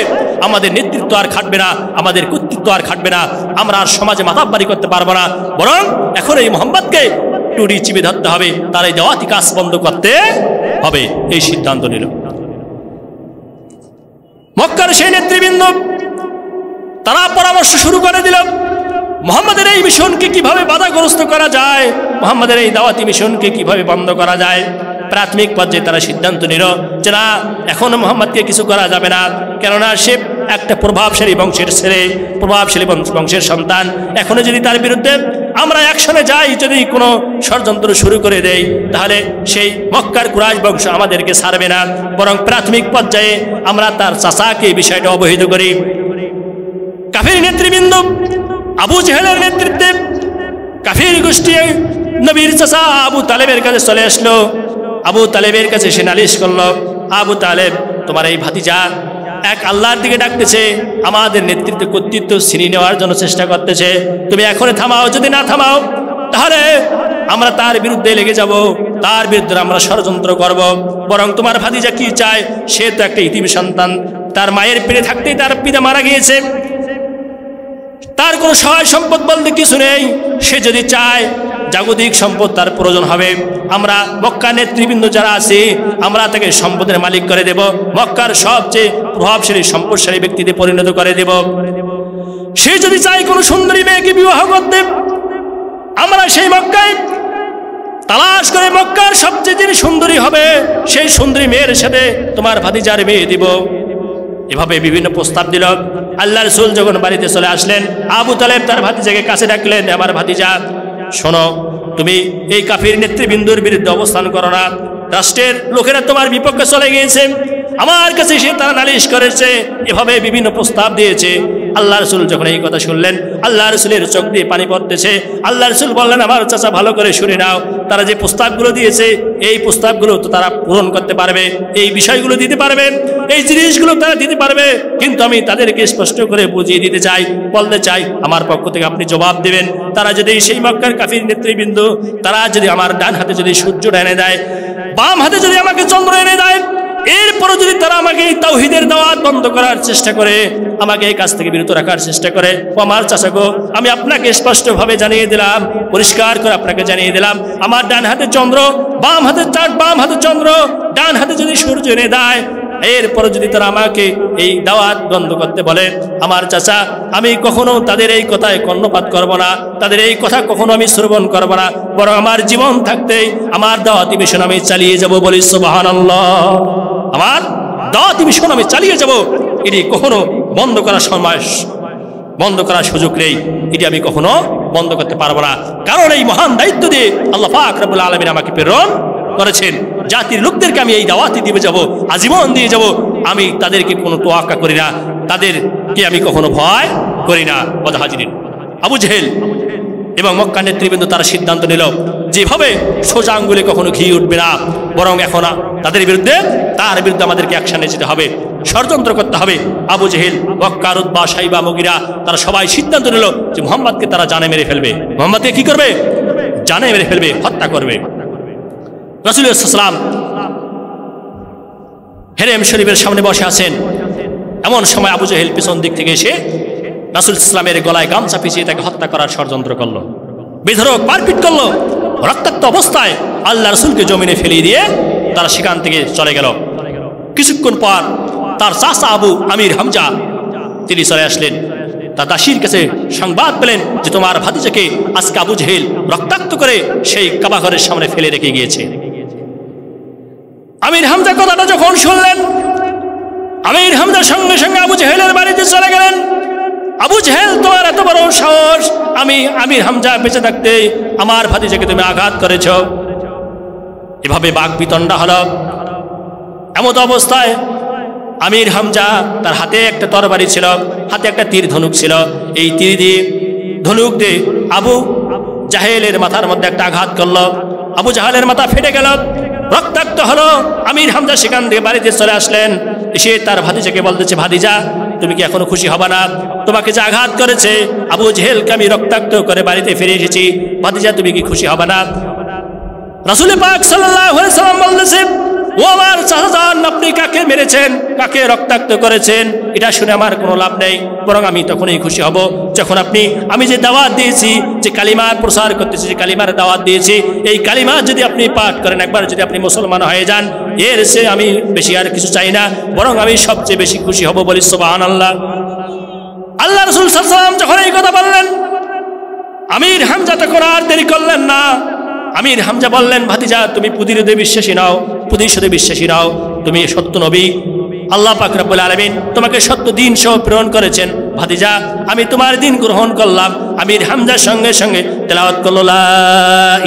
আমাদের নেতৃত্ব আর খাটবে না, আমাদের কর্তৃত্ব আর খাটবে না, আমরা আর সমাজে মাথাবাড়ি করতে পারবো না, বরং এখন এই মুহাম্মদকে টুডি চিপে ধরতে হবে, তার এই দাওয়াতি কাজ বন্ধ করতে হবে। এই সিদ্ধান্ত নিল। মক্কার সেই নেতৃবৃন্দ তারা পরামর্শ শুরু করে দিল মুহাম্মাদের এই মিশনকে কিভাবে বাধাগ্রস্ত করা যায়, মুহাম্মাদের এই দাওয়াতি মিশনকে কিভাবে বন্ধ করা যায়। প্রাথমিক পর্যায়ে তারা সিদ্ধান্ত নিল যে না, এখনো মুহাম্মাদকে কিছু করা যাবে না, কেননা সে একটা প্রভাবশালী বংশের ছেলে, প্রভাবশালী বংশের সন্তান। এখনো যদি তার বিরুদ্ধে আমরা অ্যাকশনে যাই, যদি কোনো ষড়যন্ত্র শুরু করে দেই, তাহলে সেই মক্কার কুরাইশ বংশ আমাদেরকে ছাড়বে না। বরং প্রাথমিক পর্যায়ে আমরা তার চাচাকে বিষয়টা অবহিত করি। কাফির নেতৃবৃন্দ আবু জেহেলের নেতৃত্বে কাফির গোষ্ঠী নবীর চাচা আবু তালেবের কাছে চলে আসলো। আবু তালেবের কাছে সে নালিশ করলো, আবু তালেব, তোমার এই ভাতিজা এক আল্লাহর দিকে ডাকতেছে, আমাদের নেতৃত্ব কর্তৃত্ব ছিনিয়ে নেওয়ার জন্য চেষ্টা করতেছে। তুমি এখনই থামাও, যদি না থামাও তাহলে আমরা তার বিরুদ্ধে লেগে যাব, তার বিরুদ্ধে আমরা ষড়যন্ত্র করব। বরং তোমার ভাতিজা কি চায়, সে তো একটা ইতিম সন্তান, তার মায়ের পেটে থাকতেই তার পিতা মারা গিয়েছে, তার কোনো সহায় সম্পদ বলতে কিছু নেই। সে যদি চায় জাগতিক সম্পদ তার প্রয়োজন হবে, আমরা মক্কা নেতৃবৃন্দ যারা আছি আমরা তাকে সম্পদের মালিক করে দেব, মক্কার সবচেয়ে প্রভাবশালী সম্পদশালী ব্যক্তিতে পরিণত করে দেব। সে যদি চায় কোনো সুন্দরী মেয়েকে বিবাহ করতে, আমরা সেই মক্কায় তালাশ করে মক্কার সবচেয়ে যিনি সুন্দরী হবে সেই সুন্দরী মেয়ের সাথে তোমার ভাতিজার বিয়ে দিব। এভাবে বিভিন্ন প্রস্তাব দিল। আল্লাহ রাসূল যখন বাড়িতে চলে আসলেন, আবু তালেব তার ভাতিজাকে কাছে ডাকলেন, আমার ভাতিজা শোনো, তুমি এই কাফির নেতৃবৃন্দুর বিরুদ্ধে অবস্থান করো না, রাষ্ট্রের লোকেরা তোমার বিপক্ষে চলে গিয়েছে, আমার কাছে সে তারা নালিশ করেছে, এভাবে বিভিন্ন প্রস্তাব দিয়েছে। আল্লাহ রাসূল যখন এই কথা শুনলেন, আল্লাহ রাসূলের চোখ দিয়ে পানি পড়তেছে। আল্লাহ রাসূল বললেন, আমার চাচা ভালো করে শুনে নাও, তারা যে প্রস্তাবগুলো দিয়েছে এই প্রস্তাবগুলো তো তারা পূরণ করতে পারবে, এই বিষয়গুলো দিতে পারবে, এই জিনিসগুলো তারা দিতে পারবে, কিন্তু আমি তাদেরকে স্পষ্ট করে বুঝিয়ে দিতে চাই, বলতে চাই, আমার পক্ষ থেকে আপনি জবাব দেবেন। তারা যদি সেই মক্কার কাফির নেতৃবৃন্দ তারা যদি আমার ডান হাতে যদি সূর্য এনে দেয়, বাম হাতে যদি আমাকে চন্দ্র এনে দেয়, এরপরও যদি তারা আমাকে এই তাওহীদের দাওয়াত বন্ধ করার চেষ্টা করে, আমাকে এই কাজ থেকে বিরত রাখার চেষ্টা করে, ও আমার চাচা গো, আমি আপনাকে স্পষ্টভাবে জানিয়ে দিলাম, পরিষ্কার করে আপনাকে জানিয়ে দিলাম, আমার ডান হাতে চন্দ্র, বাম হাতে চাঁদ, বাম হাতে চন্দ্র, ডান হাতে যদি সূর্য এনে দেয়, এরপরও যদি তারা আমাকে এই দাওয়াত বন্ধ করতে বলে, আমার চাচা আমি কখনো তাদের এই কথায় কর্ণপাত করব না, তাদের এই কথা কখনো আমি শ্রবণ করব না, বরং আমার জীবন থাকতেই আমার দাওয়াতি মিশন আমি চালিয়ে যাব। বলি সুবহানাল্লাহ, আমার দাওয়াতি মিশন আমি চালিয়ে যাব, এটি কখনো বন্ধ করার সময় বন্ধ করার সুযোগ নেই, এটি আমি কখনো বন্ধ করতে পারবো না। কারণ এই মহান দায়িত্ব দিয়ে আল্লাহ পাক রব্বুল আলামিন আমাকে প্রেরণ করেছেন, জাতির লোকদেরকে আমি এই দাওয়াতি দিয়ে যাব, আজীবন দিয়ে যাব। আমি তাদেরকে কোনো তোয়াক্কা করি না, তাদেরকে আমি কখনো ভয় করি না। হাজিরিন, আবু জেহেল এবং মক্কা নেতৃবৃন্দ তারা সিদ্ধান্ত নিল, যেভাবে সোজা আঙ্গুলে কখনো ঘি উঠবে না, বরং এখন তাদের বিরুদ্ধে আমাদেরকে অ্যাকশনে যেতে হবে, ষড়যন্ত্র করতে হবে। আবু জেহেল, ওয়াক্কার, উতবা, শাইবা, মুগিরা তারা সবাই সিদ্ধান্ত নিল যে মুহাম্মদকে তারা জানে মেরে ফেলবে, মুহাম্মদকে কি করবে, জানে মেরে ফেলবে, হত্যা করবে। রাসূল সাল্লাল্লাহু আলাইহি ওয়াসাল্লাম হেরেম শরীফের সামনে বসে আছেন, এমন সময় আবু জেহেল পিছন দিক থেকে এসে রাসূল ইসলামের গলায় গামছা পিছিয়ে তাকে হত্যা করার ষড়যন্ত্র করলো, বেধড়ক মারপিট করলো, রক্তাক্ত অবস্থায় আল্লাহ রাসূলকে জমিনে ফেলিয়ে দিয়ে তারা সেখান থেকে চলে গেল। কিছুক্ষণ পর তার চাচা আবু আমির হামজা তিনি চলে আসলেন, তার দাসীর কাছে সংবাদ পেলেন যে তোমার ভাতিজাকে আজকে আবু জেহেল রক্তাক্ত করে সেই কাবা ঘরের সামনে ফেলে রেখে গিয়েছে। আমির হামজা কথাটা যখন শুনলেন, আমির হামজা সঙ্গে সঙ্গে আবু জেহেলের বাড়িতে চলে গেলেন। আবু জেহেল, তোমার এত বড় সাহস, আমি আমির হামজা বেঁচে থাকতে আমার ভাতিজাকে তুমি আঘাত করেছ। এভাবে বাক বিতণ্ডা হল। এমত অবস্থায় আমির হামজা তার হাতে একটা তরবারি ছিল, হাতে একটা তীর ধনুক ছিল, এই তীর দিয়ে ধনুক দিয়ে আবু জাহেলের মাথার মধ্যে একটা আঘাত করলো। আবু জাহেলের মাথা ফেটে গেল, রক্তাক্ত হলো। আমির হামজা সেখান থেকে বাড়িতে চলে আসলেন, এসে তার ভাতিজাকে বলতেছে, ভাতিজা তুমি কি এখনো খুশি হবা না? তোমাকে যে আঘাত করেছে আবু জেহেলকে আমি রক্তাক্ত করে বাড়িতে ফিরে এসেছি, ভাতিজা তুমি কি খুশি হবা না? রাসূল পাক সাল্লাল্লাহু আলাইহি ওয়াসাল্লাম বলতেছে, ও আমার চাচাজান, আপনি কাকে মেরেছেন, কাকে রক্তাক্ত করেছেন, এটা শুনে আমার কোনো লাভ নেই, বরং আমি তখনই খুশি হব যখন আমি যে দাওয়াত দিয়েছি, যে কালিমার প্রসার করতেছি, যে কালিমার দাওয়াত দিয়েছি, এই কালিমা যদি আপনি পাঠ করেন, একবার যদি আপনি মুসলমান হয়ে যান, এর সে আমি বেশি আর কিছু চাই না, বরং আমি সবচেয়ে বেশি খুশি হব। বলি সুবহানাল্লাহ। আল্লাহ রাসূল সাল্লাল্লাহু আলাইহি ওয়াসাল্লাম যখন এই কথা বললেন, আমির হামজা তখন আর দেরি করলেন না। আমির হামজা বললেন, ভাতিজা তুমি প্রতিরোধে বিশ্বাসী নাও, প্রতিশোধে বিশ্বাসী নাও, তুমি সত্য নবী, আল্লাহ পাক রব্বুল আলামিন তোমাকে সত্য দিন সহ প্রেরণ করেছেন। ভাতিজা আমি তোমার দিন গ্রহণ করলাম। আমির হামজার সঙ্গে সঙ্গে তেলাওয়াত করলো লা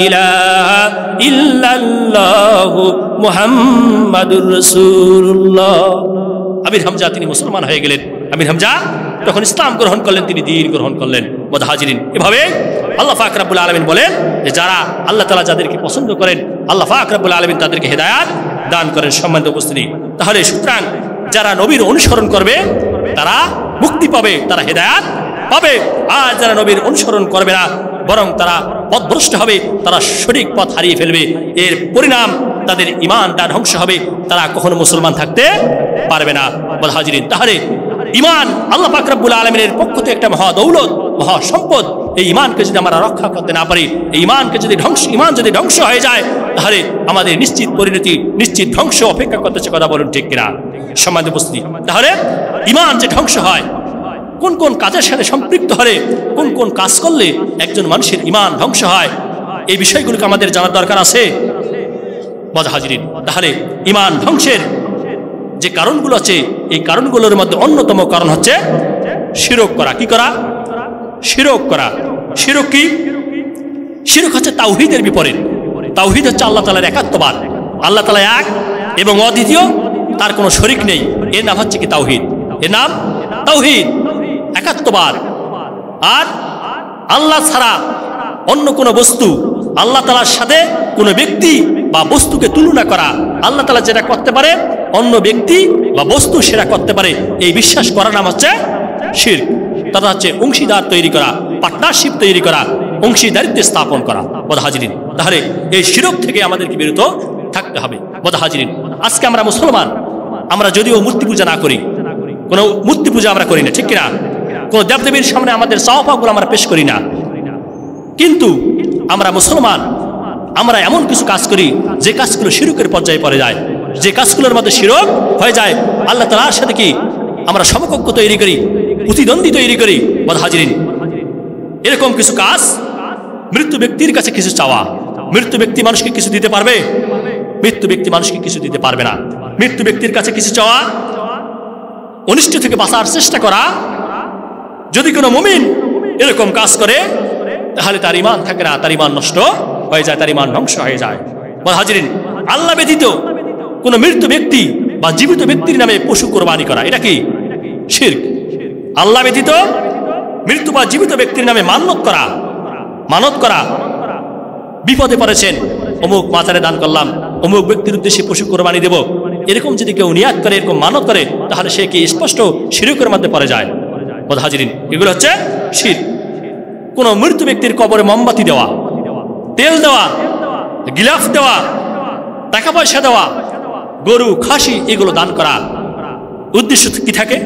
ইলাহা ইল্লাল্লাহু মুহাম্মাদুর রাসূলুল্লাহ। আমির হামজা তিনি মুসলমান হয়ে গেলেন। আমির হামজা তখন ইসলাম গ্রহণ করলেন, তিনি দ্বীন গ্রহণ করলেন। মুহাজিরিন, এভাবে আল্লাহ পাক রব্বুল আলামিন বলেন যে যারা আল্লাহ তাআলা যাদেরকে পছন্দ করেন আল্লাহ পাক রব্বুল আলামিন তাদেরকে হেদায়েত দান করেন। সম্মানিত উপস্থিতি, তাহলে সুতরাং যারা নবীর অনুসরণ করবে তারা মুক্তি পাবে, তারা হেদায়েত পাবে। আর যারা নবীর অনুসরণ করবে না বরং তারা পথভ্রষ্ট হবে, তারা সঠিক পথ হারিয়ে ফেলবে। এর পরিণাম তাদের ঈমানটা ধ্বংস হবে, তারা কখনো মুসলমান থাকতে পারবে না। মুহাজিরিন, তাহলে ঈমান আল্লাহ পাক রব্বুল আলামিনের পক্ষ থেকে একটা মহা দৌলত, মহা সম্পদ। এই ঈমানকে যদি আমরা রক্ষা করতে না পারি, এই ঈমানকে যদি ঈমান যদি ধ্বংস হয়ে যায়, তাহলে আমাদের নিশ্চিত পরিণতি, নিশ্চিত ধ্বংস অপেক্ষা করতেছে। কথা বলুন ঠিক কিনা? সম্মানিত উপস্থিতি, তাহলে ঈমান যে ধ্বংস হয়, কোন কোন কাজের সাথে সম্পৃক্ত হলে, কোন কোন কাজ করলে একজন মানুষের ঈমান ধ্বংস হয়, এই বিষয়গুলোকে আমাদের জানার দরকার আছে। মুহাজিরিন, তাহলে ঈমান ধ্বংসের যে কারণগুলো আছে, এই কারণগুলোর মধ্যে অন্যতম কারণ হচ্ছে শিরক করা। কি করা? শিরক করা। শিরক কি? শিরক হচ্ছে তাওহীদের বিপরীত। তাওহীদ হচ্ছে আল্লাহ তাআলার একাত্মবাদ। আল্লাহ তাআলা এক এবং অদ্বিতীয়, তার কোনো শরীক নেই। এর নাম হচ্ছে কি? তাওহীদ। এর নাম তাওহীদ, একাত্মবাদ। আর আল্লাহ ছাড়া অন্য কোনো বস্তু, আল্লাহ তাআলার সাথে কোনো ব্যক্তি বা বস্তুকে তুলনা করা, আল্লাহ তাআলা যেটা করতে পারে অন্য ব্যক্তি বা বস্তু সেটা করতে পারে, এই বিশ্বাস করার নাম হচ্ছে শিরক। তথা হচ্ছে অংশীদার তৈরি করা, পার্টনারশিপ তৈরি করা, অংশীদারিত্ব স্থাপন করা। মুহাজিরিন, তাহলে এই শিরক থেকে আমাদেরকে বিরত থাকতে হবে। মুহাজিরিন, আজকে আমরা মুসলমান, আমরা যদিও মূর্তি পূজা না করি, কোনো মূর্তি পূজা আমরা করি না, ঠিক কিনা? কোনো দেবদেবীর সামনে আমাদের চাওয়াপাগুলো আমরা পেশ করি না, কিন্তু আমরা মুসলমান, আমরা এমন কিছু কাজ করি যে কাজগুলো শিরকের পর্যায়ে পড়ে যায়, যে কাজগুলোর মধ্যে শিরক হয়ে যায়। আল্লাহ তাআলার সাথে কি আমরা সমকক্ষ তৈরি করি, প্রতিদ্বন্দ্বী তৈরি করি। মুহাজিরিন, এরকম কিছু কাজ, মৃত্যু ব্যক্তির কাছে কিছু চাওয়া, মৃত্যু ব্যক্তি মানুষকে কিছু দিতে পারবে? মৃত্যু ব্যক্তি মানুষকে কিছু দিতে পারবে না। মৃত্যু ব্যক্তির কাছে কিছু চাওয়া, অনিষ্ট থেকে বাঁচার চেষ্টা করা, যদি কোনো মুমিন এরকম কাজ করে তাহলে তার ঈমান থাকে না, তার ঈমান নষ্ট হয়ে যায়, তার ঈমান ধ্বংস হয়ে যায়। মুহাজিরিন, আল্লাহ ব্যতীত কোনো মৃত্যু ব্যক্তি বা জীবিত ব্যক্তির নামে পশু কোরবানি করা, এটা কি? শিরক। আল্লাহ ব্যতীত মৃত্যু বা জীবিত ব্যক্তির নামে মানত করা, বিপদে পড়েছেন, অমুক মাজারে দান করলাম, অমুক ব্যক্তির উদ্দেশ্যে পশু কোরবানি দেব, এরকম যদি কেউ নিয়াত করে, এরকম মানত করে, তাহলে সে কি স্পষ্ট শিরকের মধ্যে পড়ে যায়। মুহাজিরিন, এগুলো হচ্ছে শিরক। কোনো মৃত্যু ব্যক্তির কবরে মোমবাতি দেওয়া, তেল দেওয়া, গিলাফ দেওয়া, টাকা পয়সা দেওয়া, গরু খাসি এগুলো দান করা, উদ্দেশ্য কি থাকে?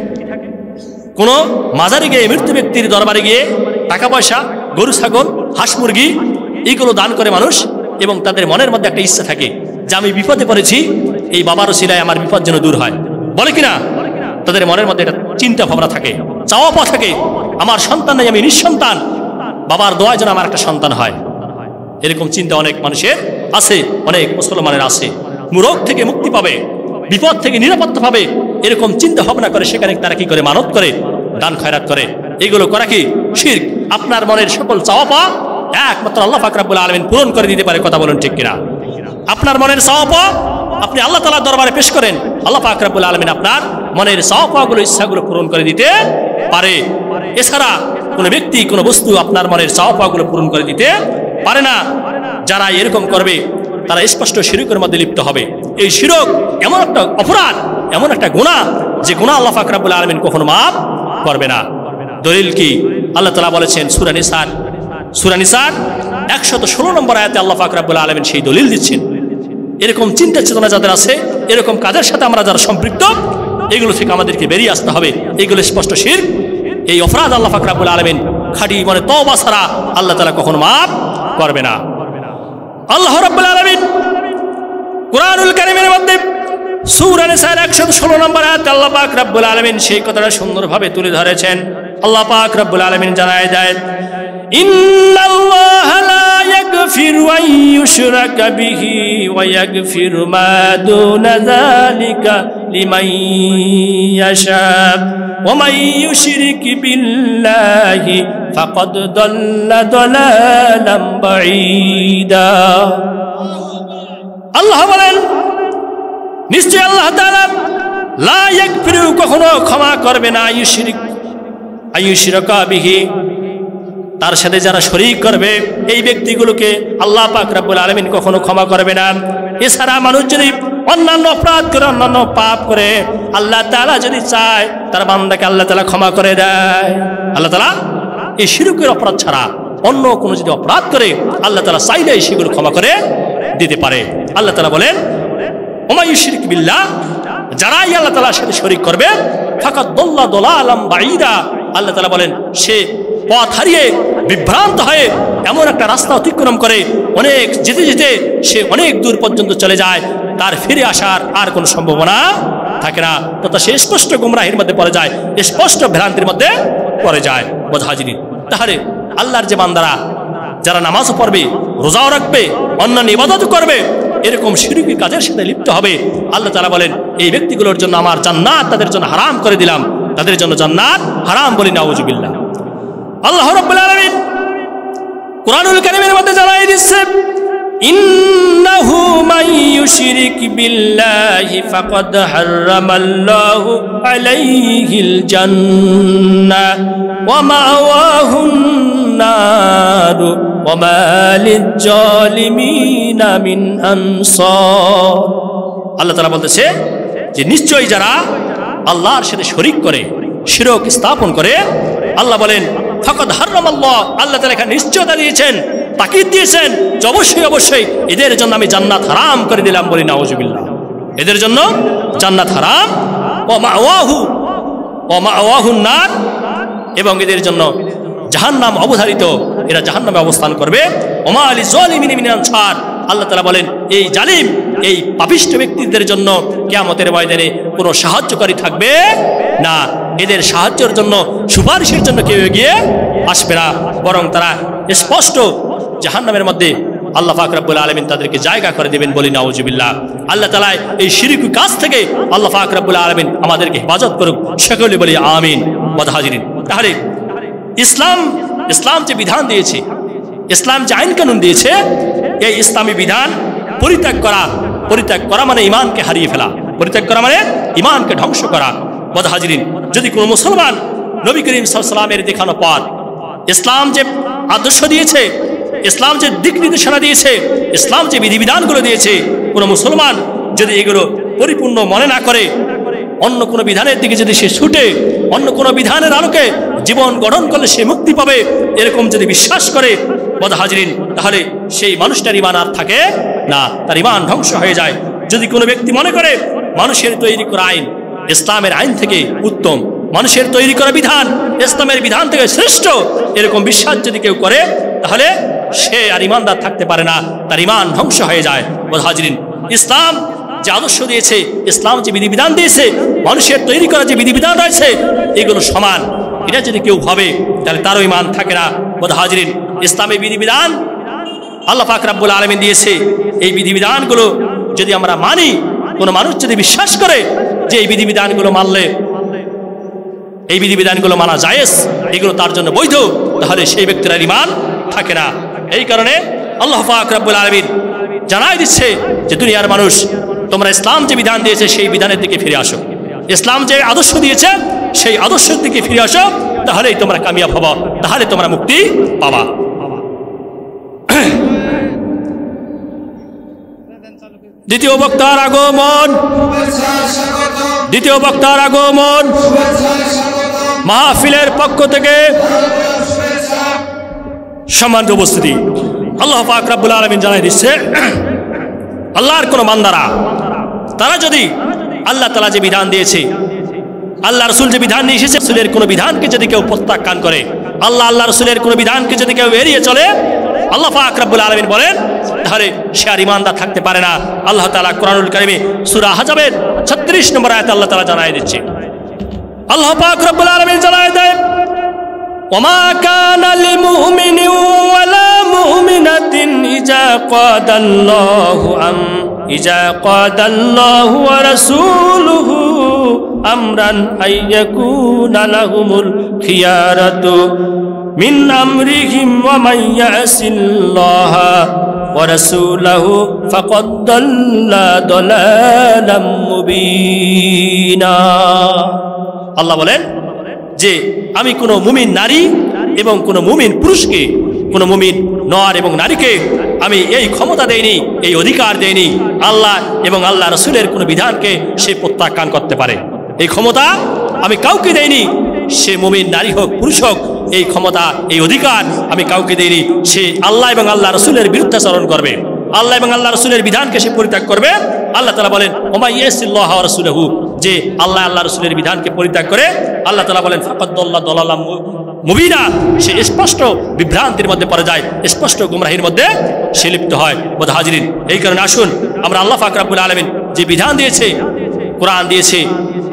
কোনো মাজারে গিয়ে, মৃত্যু ব্যক্তির দরবারে গিয়ে টাকা পয়সা, গরু ছাগল, হাঁস মুরগি এইগুলো দান করে মানুষ, এবং তাদের মনের মধ্যে একটা ইচ্ছা থাকে যে আমি বিপদে পড়েছি, এই বাবার ওসিলায় আমার বিপদ যেন দূর হয়, বলে কিনা? তাদের মনের মধ্যে একটা চিন্তা ভাবনা থাকে, চাওয়া পাওয়া থাকে, আমার সন্তান নেই, আমি নিঃসন্তান, বাবার দোয়ায় যেন আমার একটা সন্তান হয়। এরকম চিন্তা অনেক মানুষের আছে, অনেক মুসলমানের আছে। রোগ থেকে মুক্তি পাবে, বিপদ থেকে নিরাপত্তা পাবে, এরকম চিন্তা ভাবনা করে সেখানে তারা কি করে? মানত করে, দান খয়রাত করে। এগুলো করা কি? শিরক। আপনার মনের সকল চাওয়া পাওয়া একমাত্র আল্লাহ পাক রব্বুল আলামিন পূরণ করে দিতে পারে। কথা বলুন ঠিক কিনা? আপনার মনের চাওয়া পাওয়া আপনি আল্লাহ তাআলার দরবারে পেশ করেন, আল্লাহ পাক রব্বুল আলামিন আপনার মনের চাওয়া পাওয়াগুলো, ইচ্ছাগুলো পূরণ করে দিতে পারে। এছাড়া কোনো ব্যক্তি, কোনো বস্তু আপনার মনের চাওয়া পাওয়াগুলো পূরণ করে দিতে পারে না। যারা এরকম করবে তারা স্পষ্ট শিরকের মধ্যে লিপ্ত হবে। এই শিরক এমন একটা অপরাধ, এমন একটা গুনাহ, যে গুনাহ আল্লাহ পাক রব্বুল আলামিন কখনো মাফ করবে না। দলিল কি? আল্লাহ তাআলা বলেছেন সূরা নিসার 116 নম্বর আয়াতে আল্লাহ পাক রব্বুল আলামিন সেই দলিল দিচ্ছেন। এরকম চিন্তা চেতনা যাদের আছে, এরকম কাজের সাথে আমরা যারা সম্পৃক্ত, এগুলো থেকে আমাদেরকে বেরিয়ে আসতে হবে। এগুলো স্পষ্ট শিরক। এই অপরাধ আল্লাহ পাক রব্বুল আলামিন খাঁটি মনে তওবা ছাড়া আল্লাহ তাআলা কখনো মাফ করবে না। আল্লাহ রাব্বুল আলামিন কুরআনুল কারীমের মধ্যে সূরা নিসার 116 নম্বর আয়াতে আল্লাহ পাক রব্বুল আলামিন সেই কথাটা সুন্দরভাবে তুলে ধরেছেন। আল্লাহ পাক রব্বুল আলামিন জানায় দেন, ইন্নাল্লাহা লা ইয়াগফিরু আন ইউশরাকা বিহি ওয়া ইয়াগফিরু মা দুনা যালিকা লিমান ইয়াশা ওয়া মান ইউশরিক বিল্লাহি ফাকাদ দাল্লা দালালাম বাঈদা। আল্লাহ বলেন, নিশ্চয় আল্লাহ তাআলা লা ইয়াগফিরু, কখনো ক্ষমা করবে না, আইয়ুশরিকা বিহি, তার সাথে যারা শরীক করবে এই ব্যক্তিগুলোকে আল্লাহ পাক রব্বুল আলামিন কখনো ক্ষমা করবে না। এছাড়া মানুষ যদি অন্যান্য অপরাধ করে, অন্যান্য পাপ করে, আল্লাহ তাআলা যদি চায় তার বান্দাকে আল্লাহ তাআলা ক্ষমা করে দেয়। আল্লাহ তাআলা এই শিরকের অপরাধ ছাড়া অন্য কোনো যদি অপরাধ করে আল্লাহ তাআলা চাইলে সেগুলো ক্ষমা করে দিতে পারে। আল্লাহ তাআলা বলেন, ওয়া ইউশরিক বিল্লাহ, যারাই আল্লাহ তাআলার সাথে শরীক করবে ফাকাদ দাল্লা দালালাম বাঈদা, আল্লাহ তাআলা বলেন সে পথ হারিয়ে বিভ্রান্ত হয়ে এমন একটা রাস্তা অতিক্রম করে অনেক যেতে যেতে সে অনেক দূর পর্যন্ত চলে যায়, তার ফিরে আসার আর কোনো সম্ভাবনা থাকে না, তথা সে স্পষ্ট গুমরাহির মধ্যে পড়ে যায়, স্পষ্ট ভ্রান্তির মধ্যে পড়ে যায়। বোঝাজিনি, তাহলে আল্লাহর যে বান্দারা যারা নামাজও পড়বে, রোজাও রাখবে, অন্যান্য ইবাদত করবে, এরকম শিরকি কাজের সাথে লিপ্ত হবে, আল্লাহ তাআলা বলেন এই ব্যক্তিগুলোর জন্য আমার জান্নাত তাদের জন্য হারাম করে দিলাম, তাদের জন্য জান্নাত হারাম বলি নাউজুবিল্লাহ। আল্লাহ রাব্বুল আলামিন কুরআনুল কারীমের মধ্যে জানাই দিচ্ছে, ইন্নাহু মান ইউশরিক বিল্লাহি ফাকাদ হারামাল্লাহু আলাইহিল জান্নাহ ওয়া মাওয়াহুন নার ওয়া মা লিজ-জালিমিনা মিন আনসার। আল্লাহ তাআলা বলতেছে যে নিশ্চয়ই যারা আল্লাহর সাথে শরীক করে, শিরক স্থাপন করে, আল্লাহ বলেন ফাকাদ হারামাল্লাহ, আল্লাহ তাআলা এখানে নিশ্চয়তা দিয়েছেন, তাকিদ দিয়েছেন যে অবশ্যই অবশ্যই এদের জন্য আমি জান্নাত হারাম করে দিলাম বলি নাউজুবিল্লাহ। এদের জন্য জান্নাত হারাম, ওয়া মাওয়াহুন নার, এবং এদের জন্য জাহান্নাম অবধারিত, এরা জাহান্নামে অবস্থান করবে। ওয়া মা লিজ-জালিমিনা মিন আনসার, আল্লাহ তাআলা বলেন এই জালিম, এই পাপিষ্ঠ ব্যক্তিদের জন্য কিয়ামতের ময়দানে কোনো সাহায্যকারী থাকবে না, এদের সাহায্যের জন্য, সুপারিশের জন্য কেউ এগিয়ে আসবে না, বরং তারা স্পষ্ট জাহান্নামের মধ্যে আল্লাহ পাক রব্বুল আলামিন তাদেরকে জায়গা করে দেবেন বলি নাউজুবিল্লাহ। আল্লাহ তাআলা এই শিরকি কাজ থেকে আল্লাহ পাক রব্বুল আলামিন আমাদেরকে হেফাজত করুক, সকলে বলি আমিন। ওয়াহাজিরিন, তাহলে ইসলাম যে বিধান দিয়েছে, ইসলাম যে আইন কানুন দিয়েছে, এই ইসলামী বিধান পরিত্যাগ করা মানে ঈমানকে হারিয়ে ফেলা, পরিত্যাগ করা মানে ঈমানকে ধ্বংস করা। ওয়াহাজিরিন, যদি কোনো মুসলমান নবী করিম সাল্লাল্লাহু আলাইহি ওয়াসাল্লামের দেখানো পথ, ইসলাম যে আদর্শ দিয়েছে, ইসলাম যে দিক নির্দেশনা দিয়েছে, ইসলাম যে বিধিবিধানগুলো দিয়েছে, কোনো মুসলমান যদি এগুলো পরিপূর্ণ মনে না করে, অন্য কোনো বিধানের দিকে যদি সে ছুটে, অন্য কোনো বিধানের আলোকে জীবন গঠন করলে সে মুক্তি পাবে, এরকম যদি বিশ্বাস করে ওয়াহাজিরিন, তাহলে সেই মানুষটার ঈমান আর থাকে না, তার ঈমান ধ্বংস হয়ে যায়। যদি কোনো ব্যক্তি মনে করে মানুষের তৈরি করা আইন ইসলামের আইন থেকে উত্তম, মানুষের তৈরি করা বিধান ইসলামের বিধান থেকে শ্রেষ্ঠ, এরকম বিশ্বাস যদি কেউ করে, তাহলে সে আর ঈমানদার থাকতে পারে না, তার ঈমান ধ্বংস হয়ে যায়। ওয়াহাজিরিন, ইসলাম যে আদর্শ দিয়েছে, ইসলাম যে বিধিবিধান দিয়েছে, মানুষের তৈরি করা যে বিধিবিধান রয়েছে, এগুলো সমান, এটা যদি কেউ ভাবে তাহলে তারও ঈমান থাকে না। ওয়াহাজিরিন, ইসলামী বিধিবিধান আল্লাহ পাক রব্বুল আলামিন দিয়েছে, এই বিধিবিধানগুলো যদি আমরা মানি, কোনো মানুষ যদি বিশ্বাস করে যে এই বিধিবিধানগুলো মানলে, এই বিধিবিধানগুলো মানা জায়েজ, এগুলো তার জন্য বৈধ, তাহলে সেই ব্যক্তির ঈমান থাকে না। এই কারণে আল্লাহ পাক রব্বুল আলামিন জানাই দিচ্ছে যে দুনিয়ার মানুষ, তোমরা ইসলাম যে বিধান দিয়েছে সেই বিধানের দিকে ফিরে আসো, ইসলাম যে আদর্শ দিয়েছে সেই আদর্শের দিকে ফিরে আসো, তাহলেই তোমরা কামিয়াব হবা, তাহলে তোমরা মুক্তি পাবা। দ্বিতীয় বক্তার আগমন, মাহফিলের পক্ষ থেকে সম্মানিত উপস্থিতি, আল্লাহ পাক রব্বুল আলামিন জানাই দিচ্ছে, আল্লাহর কোন বান্দারা তারা যদি আল্লাহ তাআলা যে বিধান দিয়েছে, আল্লাহ রাসূল যে বিধান নিয়ে এসেছে, রাসূলের কোন বিধানকে যদি কেউ প্রত্যাখ্যান করে, আল্লাহ রাসূলের কোন বিধানকে যদি কেউ এড়িয়ে চলে, আল্লাহ পাক রব্বুল আলামিন বলেন তাহলে সে আর ঈমানদার থাকতে পারে না। আল্লাহ তাআলা কুরআনুল কারীমে সূরা আহজাবের 36 নম্বর আয়াতে আল্লাহ তাআলা জানাই দিচ্ছে, আল্লাহ পাক রব্বুল আলামিন জানায় দেয়, ওমা কানা লিমুমিনিন ওয়ালা মুমিনাতিন ইজা কাদাল্লাহু ওয়া রাসূলুহু আমরান আইয়াকুনা লাহুমুল খিয়ারাতু মিন আমরিহিম ওয়া মান ইয়াসিল্লাহা ওয়া রাসূলাহু ফাকাদ দাল্লা দালালাম মুবিনা। আল্লাহ বলেন যে আমি কোনো মুমিন নারী এবং কোনো মুমিন পুরুষকে, কোনো মুমিন নর এবং নারীকে আমি এই ক্ষমতা দেইনি, এই অধিকার দেইনি আল্লাহ এবং আল্লাহ রসুলের কোনো বিধানকে সে প্রত্যাখ্যান করতে পারে। এই ক্ষমতা আমি কাউকে দেইনি, সে মুমিন নারী হোক পুরুষ হোক, এই ক্ষমতা এই অধিকার আমি কাউকে দেইনি। সে আল্লাহ এবং আল্লাহ রসুলের বিরুদ্ধাচরণ করবে, আল্লাহ এবং আল্লাহ রসুলের বিধানকে সে পরিত্যাগ করবে। আল্লাহ তাআলা বলেন ওমা ইয়াসিল্লাহু ওয়া রাসূলুহু, যে আল্লাহ আল্লাহ রসুলের বিধানকে পরিত্যাগ করে আল্লাহ তাআলা বলেন ফাকাদ দাল্লা দালালাম মুবিনা, সে স্পষ্ট বিভ্রান্তির মধ্যে পড়ে যায়, স্পষ্ট গুমরাহির মধ্যে সে লিপ্ত হয়। বোধ হাজিরিন, এই কারণে আসুন আমরা আল্লাহ পাক রব্বুল আলামিন যে বিধান দিয়েছে, কোরআন দিয়েছে,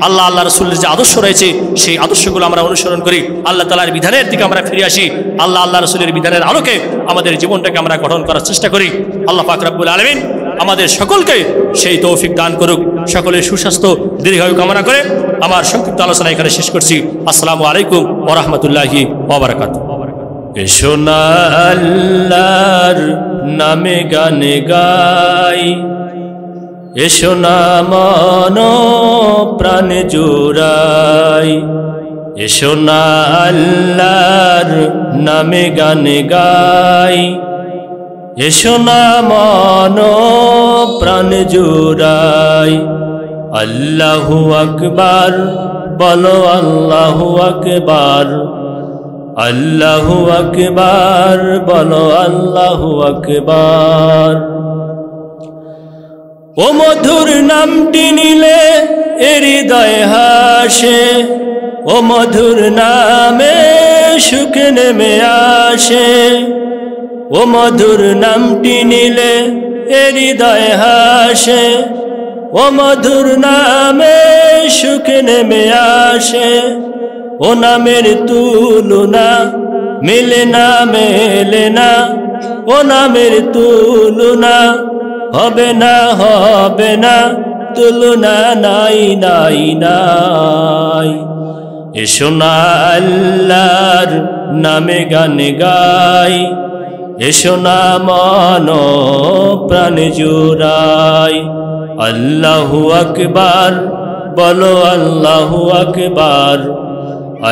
আল্লাহ আল্লাহ রসুলের যে আদর্শ রয়েছে সেই আদর্শগুলো আমরা অনুসরণ করি, আল্লাহ তাআলার বিধানের দিকে আমরা ফিরে আসি, আল্লাহ আল্লাহ রসুলের বিধানের আলোকে আমাদের জীবনটাকে আমরা গঠন করার চেষ্টা করি। আল্লাহ পাক রব্বুল আলামিন আমাদের সকলকে সেই তৌফিক দান করুক। সকলের সুস্বাস্থ্য দীর্ঘায়ু কামনা করে আমার সংক্ষিপ্ত আলোচনা এখানে শেষ করছি। আসসালামু আলাইকুম ওয়া রাহমাতুল্লাহি ওয়া বারাকাতুহু। এসো না আল্লাহর নামে গান গাই, এসো না মন প্রাণ জোড়াই, এসো না আল্লাহর নামে গান গাই, এসো না মন প্রাণ জোড়াই। আল্লাহু আকবার বলো, আল্লাহু আকবার, আল্লাহু আকবার বলো, আল্লাহু আকবার। ও মধুর নামটি নিলে হৃদয় হাসে, ও মধুর নামে সুখ নেমে আসে, ও মধুর নামটি নিলে হৃদয় হাসে, ও মধুর নামে সুখ নেমে আসে। ও নামের তুলনা মেলে না, মেলে না, ও নামের তুলনা হবে না, হবে না, তুলনা নাই, নাই, নাই। এসো না আল্লাহর নামে গান গাই, এসো না মন প্রাণ জোড়াই। আল্লাহু আকবার বলো, আল্লাহু আকবার,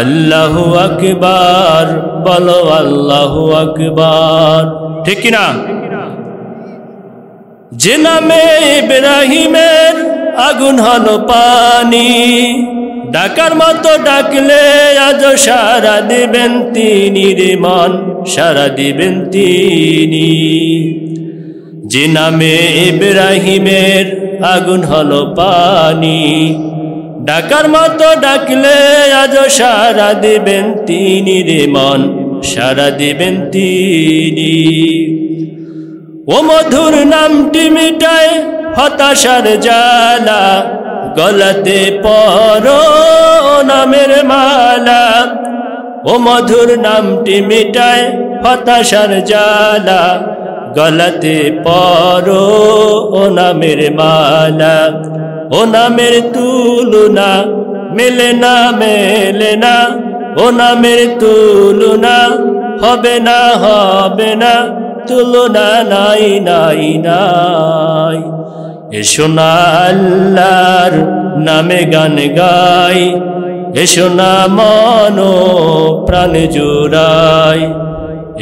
আল্লাহু আকবার বলো, আল্লাহু আকবার। ঠিক কিনা? যে নামে ইব্রাহিমের আগুন হলো পানি, ডাকার মতো ডাকলে আজ সারা দিবেন তিনি রে মন, সারা দিবেন তিনি। যে নামে ইব্রাহিমের আগুন হলো পানি, ডাকার মতো ডাকলে আজ সারা দিবেন তিনি রে মন, সারা দিবেন তিনি। ও মধুর নামটি মিটায় হতাশার জ্বালা, গলাতে পরো নামের মালা। ও মধুর নামটি মিটায় হতাশার জ্বালা, গলাতে পরো ও নামের মালা। ও নামের তুলনা মেলে না, মেলে না, ও নামের তুলনা হবে না, হবে না, তুলনা নাই, নাই, নাই। এসো না আল্লাহর নামে গান গাই, এসো না মন প্রাণ জোড়াই।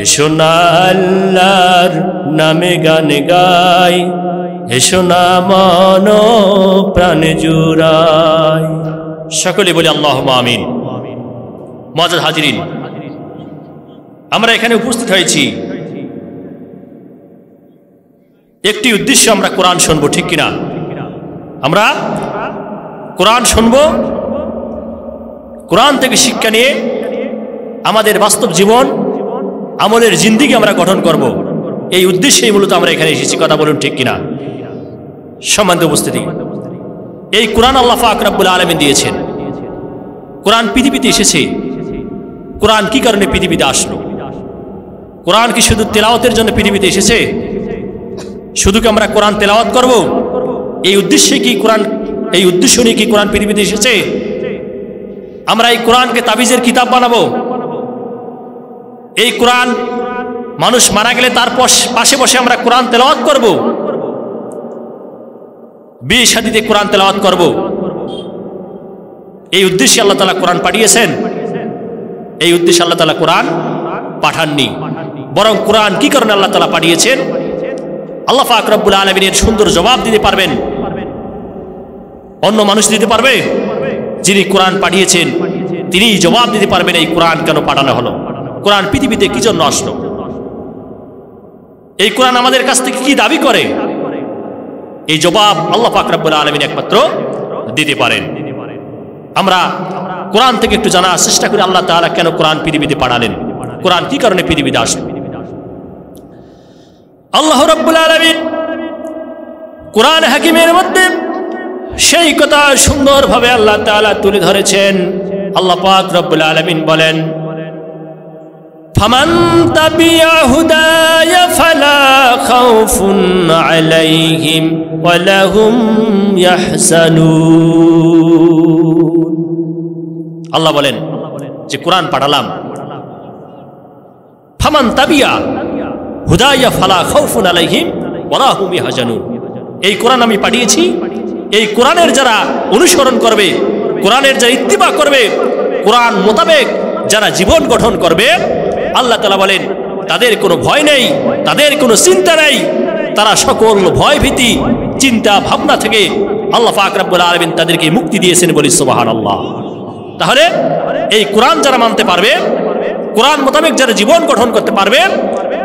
এসো না আল্লাহর নামে গান গাই, এসো না মন প্রাণ জোড়াই। সকলে বলি আল্লাহুম্মা আমিন। মুআজ্জাজ হাজিরিন, আমরা এখানে উপস্থিত হয়েছি একটি উদ্দেশ্য, আমরা কোরআন শুনবো, ঠিক কিনা? আমরা কোরআন শুনবো, কোরআন থেকে শিক্ষা নিয়ে আমাদের বাস্তব জীবন আমলের জিন্দেগি আমরা গঠন করব। এই উদ্দেশ্যেই মূলত আমরা এখানে এসেছি, কথা বলুন ঠিক কিনা? সম্মানিত উপস্থিতি, এই কোরআন আল্লাহ পাক রব্বুল আলামিন দিয়েছেন। কোরআন পৃথিবীতে এসেছে, কোরআন কি কারণে পৃথিবীতে আসলো? কোরআন কি শুধু তেলাওয়াতের জন্য পৃথিবীতে এসেছে? শুধু কি আমরা কোরআন তেলাওয়াত করব, এই উদ্দেশ্যে কি কোরআন, এই উদ্দেশ্য নিয়ে কি কোরআন পৃথিবীতে এসেছে? আমরা এই কোরআনকে তাবিজের কিতাব বানাবো? এই কোরআন মানুষ মারা গেলে তার পাশে বসে আমরা কোরআন তেলাওয়াত করব? বিয়ে শাদীতে কোরআন তেলাওয়াত করব? এই উদ্দেশ্যে আল্লাহ তাআলা কোরআন পাঠিয়েছেন? এই উদ্দেশ্যে আল্লাহ তাআলা কোরআন পাঠাননি, বরং কোরআন কি কারণে আল্লাহ তাআলা পাঠিয়েছেন আল্লাহ পাক রব্বুল আলামিনের সুন্দর জবাব দিতে পারবেন। অন্য মানুষ দিতে পারবে? যিনি কোরআন পাঠিয়েছেন তিনি জবাব দিতে পারবেন এই কোরআন কেন পাঠানো হলো, কোরআন পৃথিবীতে কি জন্য আসলো, এই কোরআন আমাদের কাছ থেকে কি দাবি করে। এই জবাব আল্লাহ পাক রব্বুল আলামিন একমাত্র দিতে পারেন। আমরা কোরআন থেকে একটু জানার চেষ্টা করি আল্লাহ তাআলা কেন কোরআন পৃথিবীতে পাঠালেন, কোরআন কি কারণে পৃথিবীতে আসলো। আল্লাহ রাব্বুল আলামিন কোরআন হাকিমের মধ্যে সেই কথা সুন্দরভাবে আল্লাহ তাআলা তুলে ধরেছেন। আল্লাহ পাক রব্বুল আলামিন বলেন, ফামান তাবিয়া হুদায়া ফালা খাউফুন আলাইহিম ওয়া লাহুম ইয়াহজানুন। আল্লাহ বলেন যে কোরআন পাঠালাম, ফামান তাবিয়া হুদায়া ফালা খাউফুন আলাইহিম ওয়া লাহুম ইয়াহজানুন। এই কোরআন আমি পাঠিয়েছি, এই কোরআনের যারা অনুসরণ করবে, কোরআনের যারা ইত্তিবা করবে, কোরআন মোতাবেক যারা জীবন গঠন করবে, আল্লাহ তাআলা বলেন তাদের কোনো ভয় নেই, তাদের কোনো চিন্তা নেই, তারা সকল ভয় ভীতি চিন্তা ভাবনা থেকে আল্লাহ পাক রব্বুল আলামিন তাদেরকে মুক্তি দিয়েছেন, বলি সুবহানাল্লাহ। তাহলে এই কোরআন যারা মানতে পারবে, কোরআন মোতাবেক যারা জীবন গঠন করতে পারবে,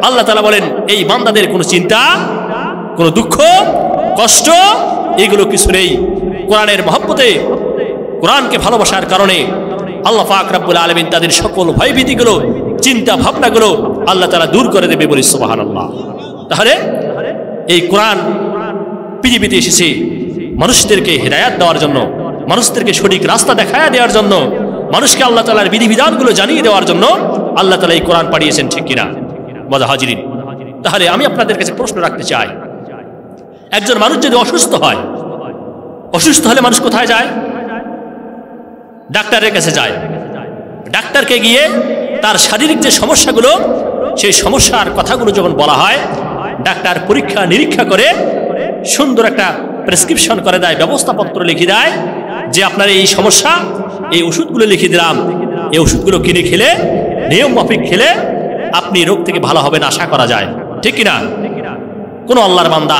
আল্লাহ তাআলা বলেন এই বান্দাদের কোনো চিন্তা, কোনো দুঃখ কষ্ট এগুলো কিছু নেই। কোরআনের মহব্বতে, কোরআনকে ভালোবাসার কারণে আল্লাহ পাক রব্বুল আলামিন তাদের সকল ভয়ভীতিগুলো চিন্তা ভাবনাগুলো আল্লাহ তাআলা দূর করে দেবে, বলি সুবহানাল্লাহ। তাহলে এই কোরআন পৃথিবীতে এসেছে মানুষদেরকে হেদায়েত দেওয়ার জন্য, মানুষদেরকে সঠিক রাস্তা দেখায় দেওয়ার জন্য, মানুষকে আল্লাহ তাআলার বিধিবিধানগুলো জানিয়ে দেওয়ার জন্য আল্লাহ তাআলা এই কোরআন পাঠিয়েছেন, ঠিক কিনা মজা হাজিরিন? তাহলে আমি আপনাদের কাছে প্রশ্ন রাখতে চাই, একজন মানুষ যদি অসুস্থ হয়, অসুস্থ হলে মানুষ কোথায় যায়? ডাক্তারের কাছে যায়। ডাক্তারকে গিয়ে তার শারীরিক যে সমস্যাগুলো, সেই সমস্যার কথাগুলো যখন বলা হয়, ডাক্তার পরীক্ষা নিরীক্ষা করে সুন্দর একটা প্রেসক্রিপশন করে দেয়, ব্যবস্থাপত্র লিখে দেয় যে আপনার এই সমস্যা, এই ওষুধগুলো লিখে দিলাম, এই ওষুধগুলো কিনে খেলে, নিয়ম মাফিক খেলে আপনি রোগ থেকে ভালো হবেন আশা করা যায়, ঠিক কিনা? কোন আল্লাহর বান্দা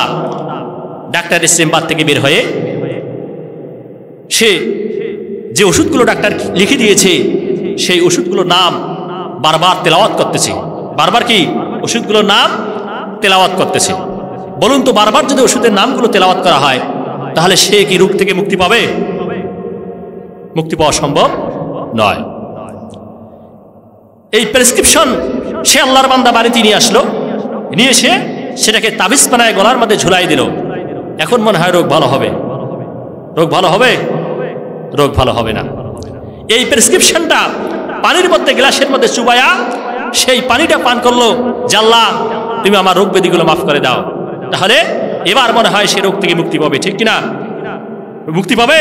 ডাক্তারের চেম্বার থেকে বের হয়ে সে যে ওষুধগুলো ডাক্তার লিখে দিয়েছে সেই ওষুধগুলোর নাম বারবার তেলাওয়াত করতেছে, বারবার কি ওষুধগুলোর নাম তেলাওয়াত করতেছে। বলুন তো, বারবার যদি ওষুধের নামগুলো তেলাওয়াত করা হয় তাহলে সে কি রোগ থেকে মুক্তি পাবে? মুক্তি পাওয়া সম্ভব নয়। এই প্রেসক্রিপশন সে আল্লাহর বান্দা বাড়িতে নিয়ে আসলো, নিয়ে এসে সেটাকে তাবিজ বানায় গলার মধ্যে ঝুলাই দিল। এখন মনে হয় রোগ ভালো হবে, রোগ ভালো হবে? রোগ ভালো হবে না। এই প্রেসক্রিপশনটা পানির মধ্যে, গ্লাসের মধ্যে চুবায়া সেই পানিটা পান করলো, জাল্লা তুমি আমার রোগ ব্যাধিগুলো মাফ করে দাও, তাহলে এবার মনে হয় সে রোগ থেকে মুক্তি পাবে, ঠিক কিনা? মুক্তি পাবে?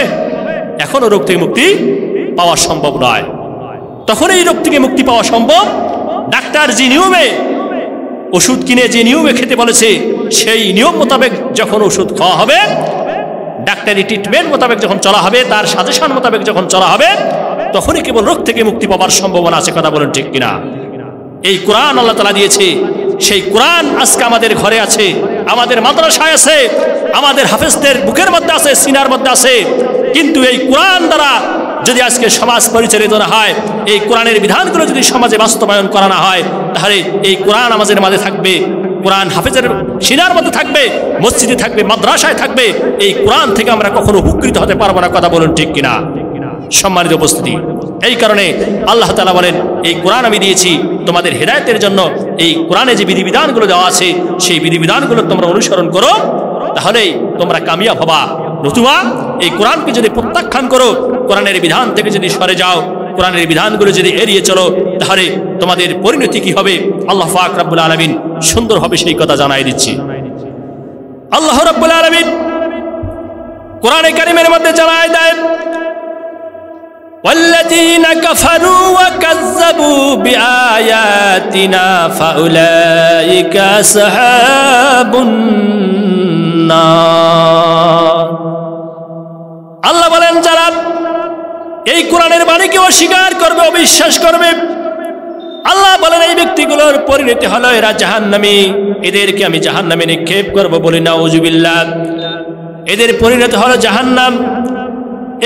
এখনো রোগ থেকে মুক্তি পাওয়া সম্ভব নয়। তখন এই রোগ থেকে মুক্তি পাওয়া সম্ভব ডাক্তার যে নিয়মে ওষুধ কিনে যে নিয়মে খেতে বলেছে সেই নিয়ম মোতাবেক যখন ওষুধ খাওয়া হবে, ডাক্তারি ট্রিটমেন্ট মোতাবেক যখন চলা হবে, তার সাজেশন মোতাবেক যখন চলা হবে, তখনই কেবল রোগ থেকে মুক্তি পাওয়ার সম্ভাবনা আছে। কথা বলেন ঠিক কিনা? এই কোরআন আল্লাহ তাআলা দিয়েছে, সেই কোরআন আজকে আমাদের ঘরে আছে, আমাদের মাদ্রাসায় আছে, আমাদের হাফেজদের বুকের মধ্যে আছে, সিনার মধ্যে আছে। কিন্তু এই কোরআন দ্বারা যদি আজকে সমাজ পরিচালিত না হয়, এই কোরআনের বিধানগুলো যদি সমাজে বাস্তবায়ন করা না হয়, তাহলে এই কোরআন আমাদের মাঝে থাকবে, কোরআন হাফেজের সিনার মধ্যে থাকবে, মসজিদে থাকবে, মাদ্রাসায় থাকবে, এই কোরআন থেকে আমরা কখনো উপকৃত হতে পারবো না। কথা বলুন ঠিক কিনা? সম্মানিত উপস্থিতি, এই কারণে আল্লাহ তাআলা বলেন এই কোরআন আমি দিয়েছি তোমাদের হেদায়েতের জন্য। এই কোরআনে যে বিধিবিধানগুলো দেওয়া আছে সেই বিধিবিধানগুলো তোমরা অনুসরণ করো, তাহলেই তোমরা কামিয়াব হবা। নতুবা এই কোরআনকে যদি প্রত্যাখ্যান করো, কোরআনের বিধান থেকে যদি সরে যাও, কোরআনের বিধানগুলো যদি এড়িয়ে চলো তাহলে তোমাদের পরিণতি কি হবে আল্লাহ পাক রব্বুল আলামিন সুন্দরভাবে সেই কথা জানাই দিচ্ছি। আল্লাহ রব্বুল আলামিন কোরআনে কারীমের মধ্যে জানায় দেন والذين كفروا وكذبوا بآياتنا فأولئك أصحاب النار। আল্লাহ বলেন যারা এই কোরআনের বাণীকে অস্বীকার করবে অবিশ্বাস করবে আল্লাহ বলেন এই ব্যক্তিগুলোর পরিণতি হলো এরা জাহান্নামী, এদেরকে আমি জাহান্নামে নিক্ষেপ করব বলি নাউজুবিল্লাহ। এদের পরিণতি হলো জাহান্নাম।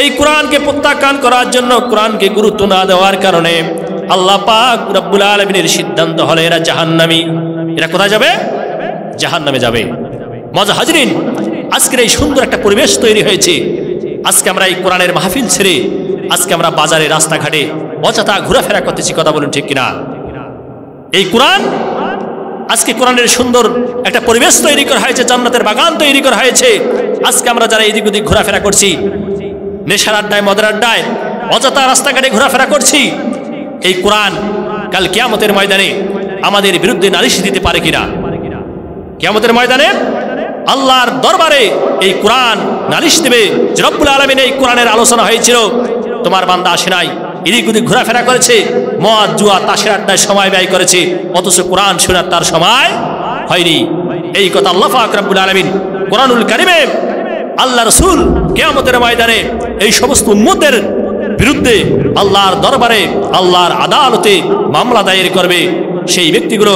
এই কোরআনকে প্রত্যাখ্যান করার জন্য কোরআনকে গুরুত্ব না দেওয়ার কারণে আল্লাহ পাক রব্বুল আলামিনের সিদ্ধান্ত হলো এরা জাহান্নামী। এরা কোথায় যাবে? জাহান্নামে যাবে। মজা হাজরিন, আজকের এই সুন্দর একটা পরিবেশ তৈরি হয়েছে। আজকে আমরা এই কোরআনের মাহফিল ছেড়ে আজকে আমরা বাজারে রাস্তাঘাটে অযথা ঘোরাফেরা করতেছি, কথা বলুন ঠিক কিনা? এই কোরআন আজকে কোরআনের সুন্দর একটা পরিবেশ তৈরি করা হয়েছে, জান্নাতের বাগান তৈরি করা হয়েছে। আজকে আমরা যারা এদিক ওদিক ঘোরাফেরা করছি, নেশার আড্ডায় মদের আড্ডায় অযথা রাস্তাঘাটে ঘোরাফেরা করছি, এই কোরআন কাল কিয়ামতের ময়দানে আমাদের বিরুদ্ধে নালিশ দিতে পারে কিনা? কিয়ামতের ময়দানে আল্লাহর দরবারে এই কোরআন নালিশ দেবে যে রব্বুল আলামিন এই কোরআনের আলোচনা হয়েছিল, তোমার বান্দা আসে নাই, এদিক ওদিক ঘোরাফেরা করেছে, মদ জুয়া তাসের আড্ডায় সময় ব্যয় করেছে, অথচ কোরআন শোনার তার সময় হয়নি। এই কথা আল্লাহ পাক রব্বুল আলামিন কোরআনুল কারীমে আল্লাহ রাসূল কিয়ামতের ময়দানে এই সমস্ত উম্মতের বিরুদ্ধে আল্লাহর দরবারে আল্লাহর আদালতে মামলা দায়ের করবে। সেই ব্যক্তিগুলো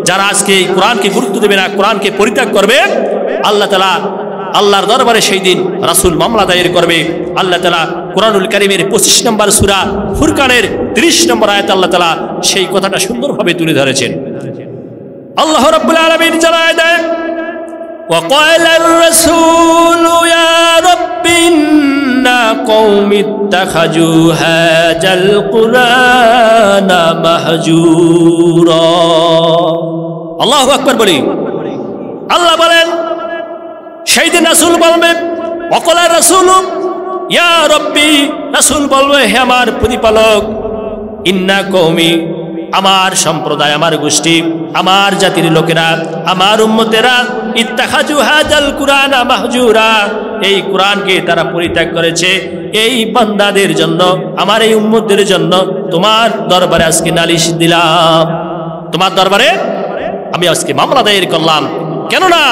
যারা আজকে এই কোরআনকে গুরুত্ব দেবে না, কোরআনকে পরিত্যাগ করবে, আল্লাহ তাআলা আল্লাহর দরবারে সেই দিন রাসূল মামলা দায়ের করবে। আল্লাহ তাআলা কোরআনুল কারীমের 25 নম্বর সূরা ফুরকানের 30 নম্বর আয়াতে আল্লাহ তাআলা সেই কথাটা সুন্দরভাবে তুলে ধরেছেন। আল্লাহ রাব্বুল আলামিন জানায় দেন وقال الرسول يا رب إن قوم اتخذوا هذا القرآن مهجورا। আল্লাহু আকবার বলি। আল্লাহ বলেন সেই দিন রাসূল বলবে وقال الرسول يا ربي, রাসূল বলবে হে আমার প্রতিপালক, ইন্না কওমি, আমার সম্প্রদায়, আমার গোষ্ঠী, আমার জাতির লোকেরা, আমার উম্মতেরা, ইত্তাখাযু হাযাল কুরআনা মাহজুরা, এই কোরআনকে তারা পরিত্যাগ করেছে। এই বান্দাদের জন্য, আমার এই উম্মতদের জন্য তোমার দরবারে আজকে নালিশ দিলাম, তোমার দরবারে আমি আজকে মামলা দায়ের করলাম। কেননা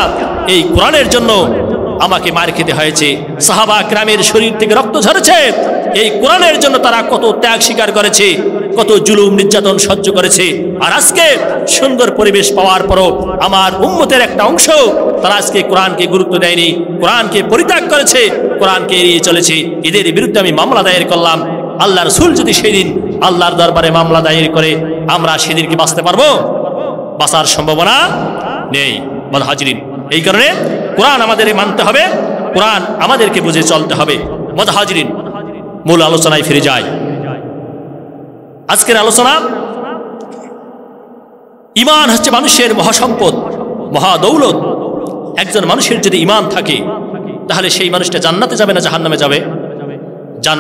এই কোরআনের জন্য আমাকে মার খেতে হয়েছে, সাহাবা কিরামের শরীর থেকে রক্ত ঝরেছে। এই কোরআনের জন্য তারা কত ত্যাগ স্বীকার করেছে, কত জুলুম নির্যাতন সহ্য করেছে। আর আজকে সুন্দর পরিবেশ পাওয়ার পরও আমার উম্মতের একটা অংশ তারা আজকে কোরআনকে গুরুত্ব দেয়নি, কোরআনকে পরিত্যাগ করেছে, কোরআনকে এড়িয়ে চলেছে। এদের বিরুদ্ধে আমি মামলা দায়ের করলাম। আল্লাহ রাসূল যদি সেদিন আল্লাহর দরবারে মামলা দায়ের করে, আমরা সেদিন কি বাঁচতে পারবো? বাঁচার সম্ভাবনা নেই। বল হাজিরিন, এই কারণে কোরআন আমাদের মানতে হবে, কোরআন আমাদেরকে বুঝে চলতে হবে। বল হাজিরিন, মূল আলোচনায় ফিরে যায়। আজকের আলোচনা, ঈমান হচ্ছে মানুষের মহাসম্পদ, মহাদৌলত। একজন মানুষের যদি ঈমান থাকে তাহলে সেই মানুষটা জান্নাতে যাবে না জাহান্নামে যাবে?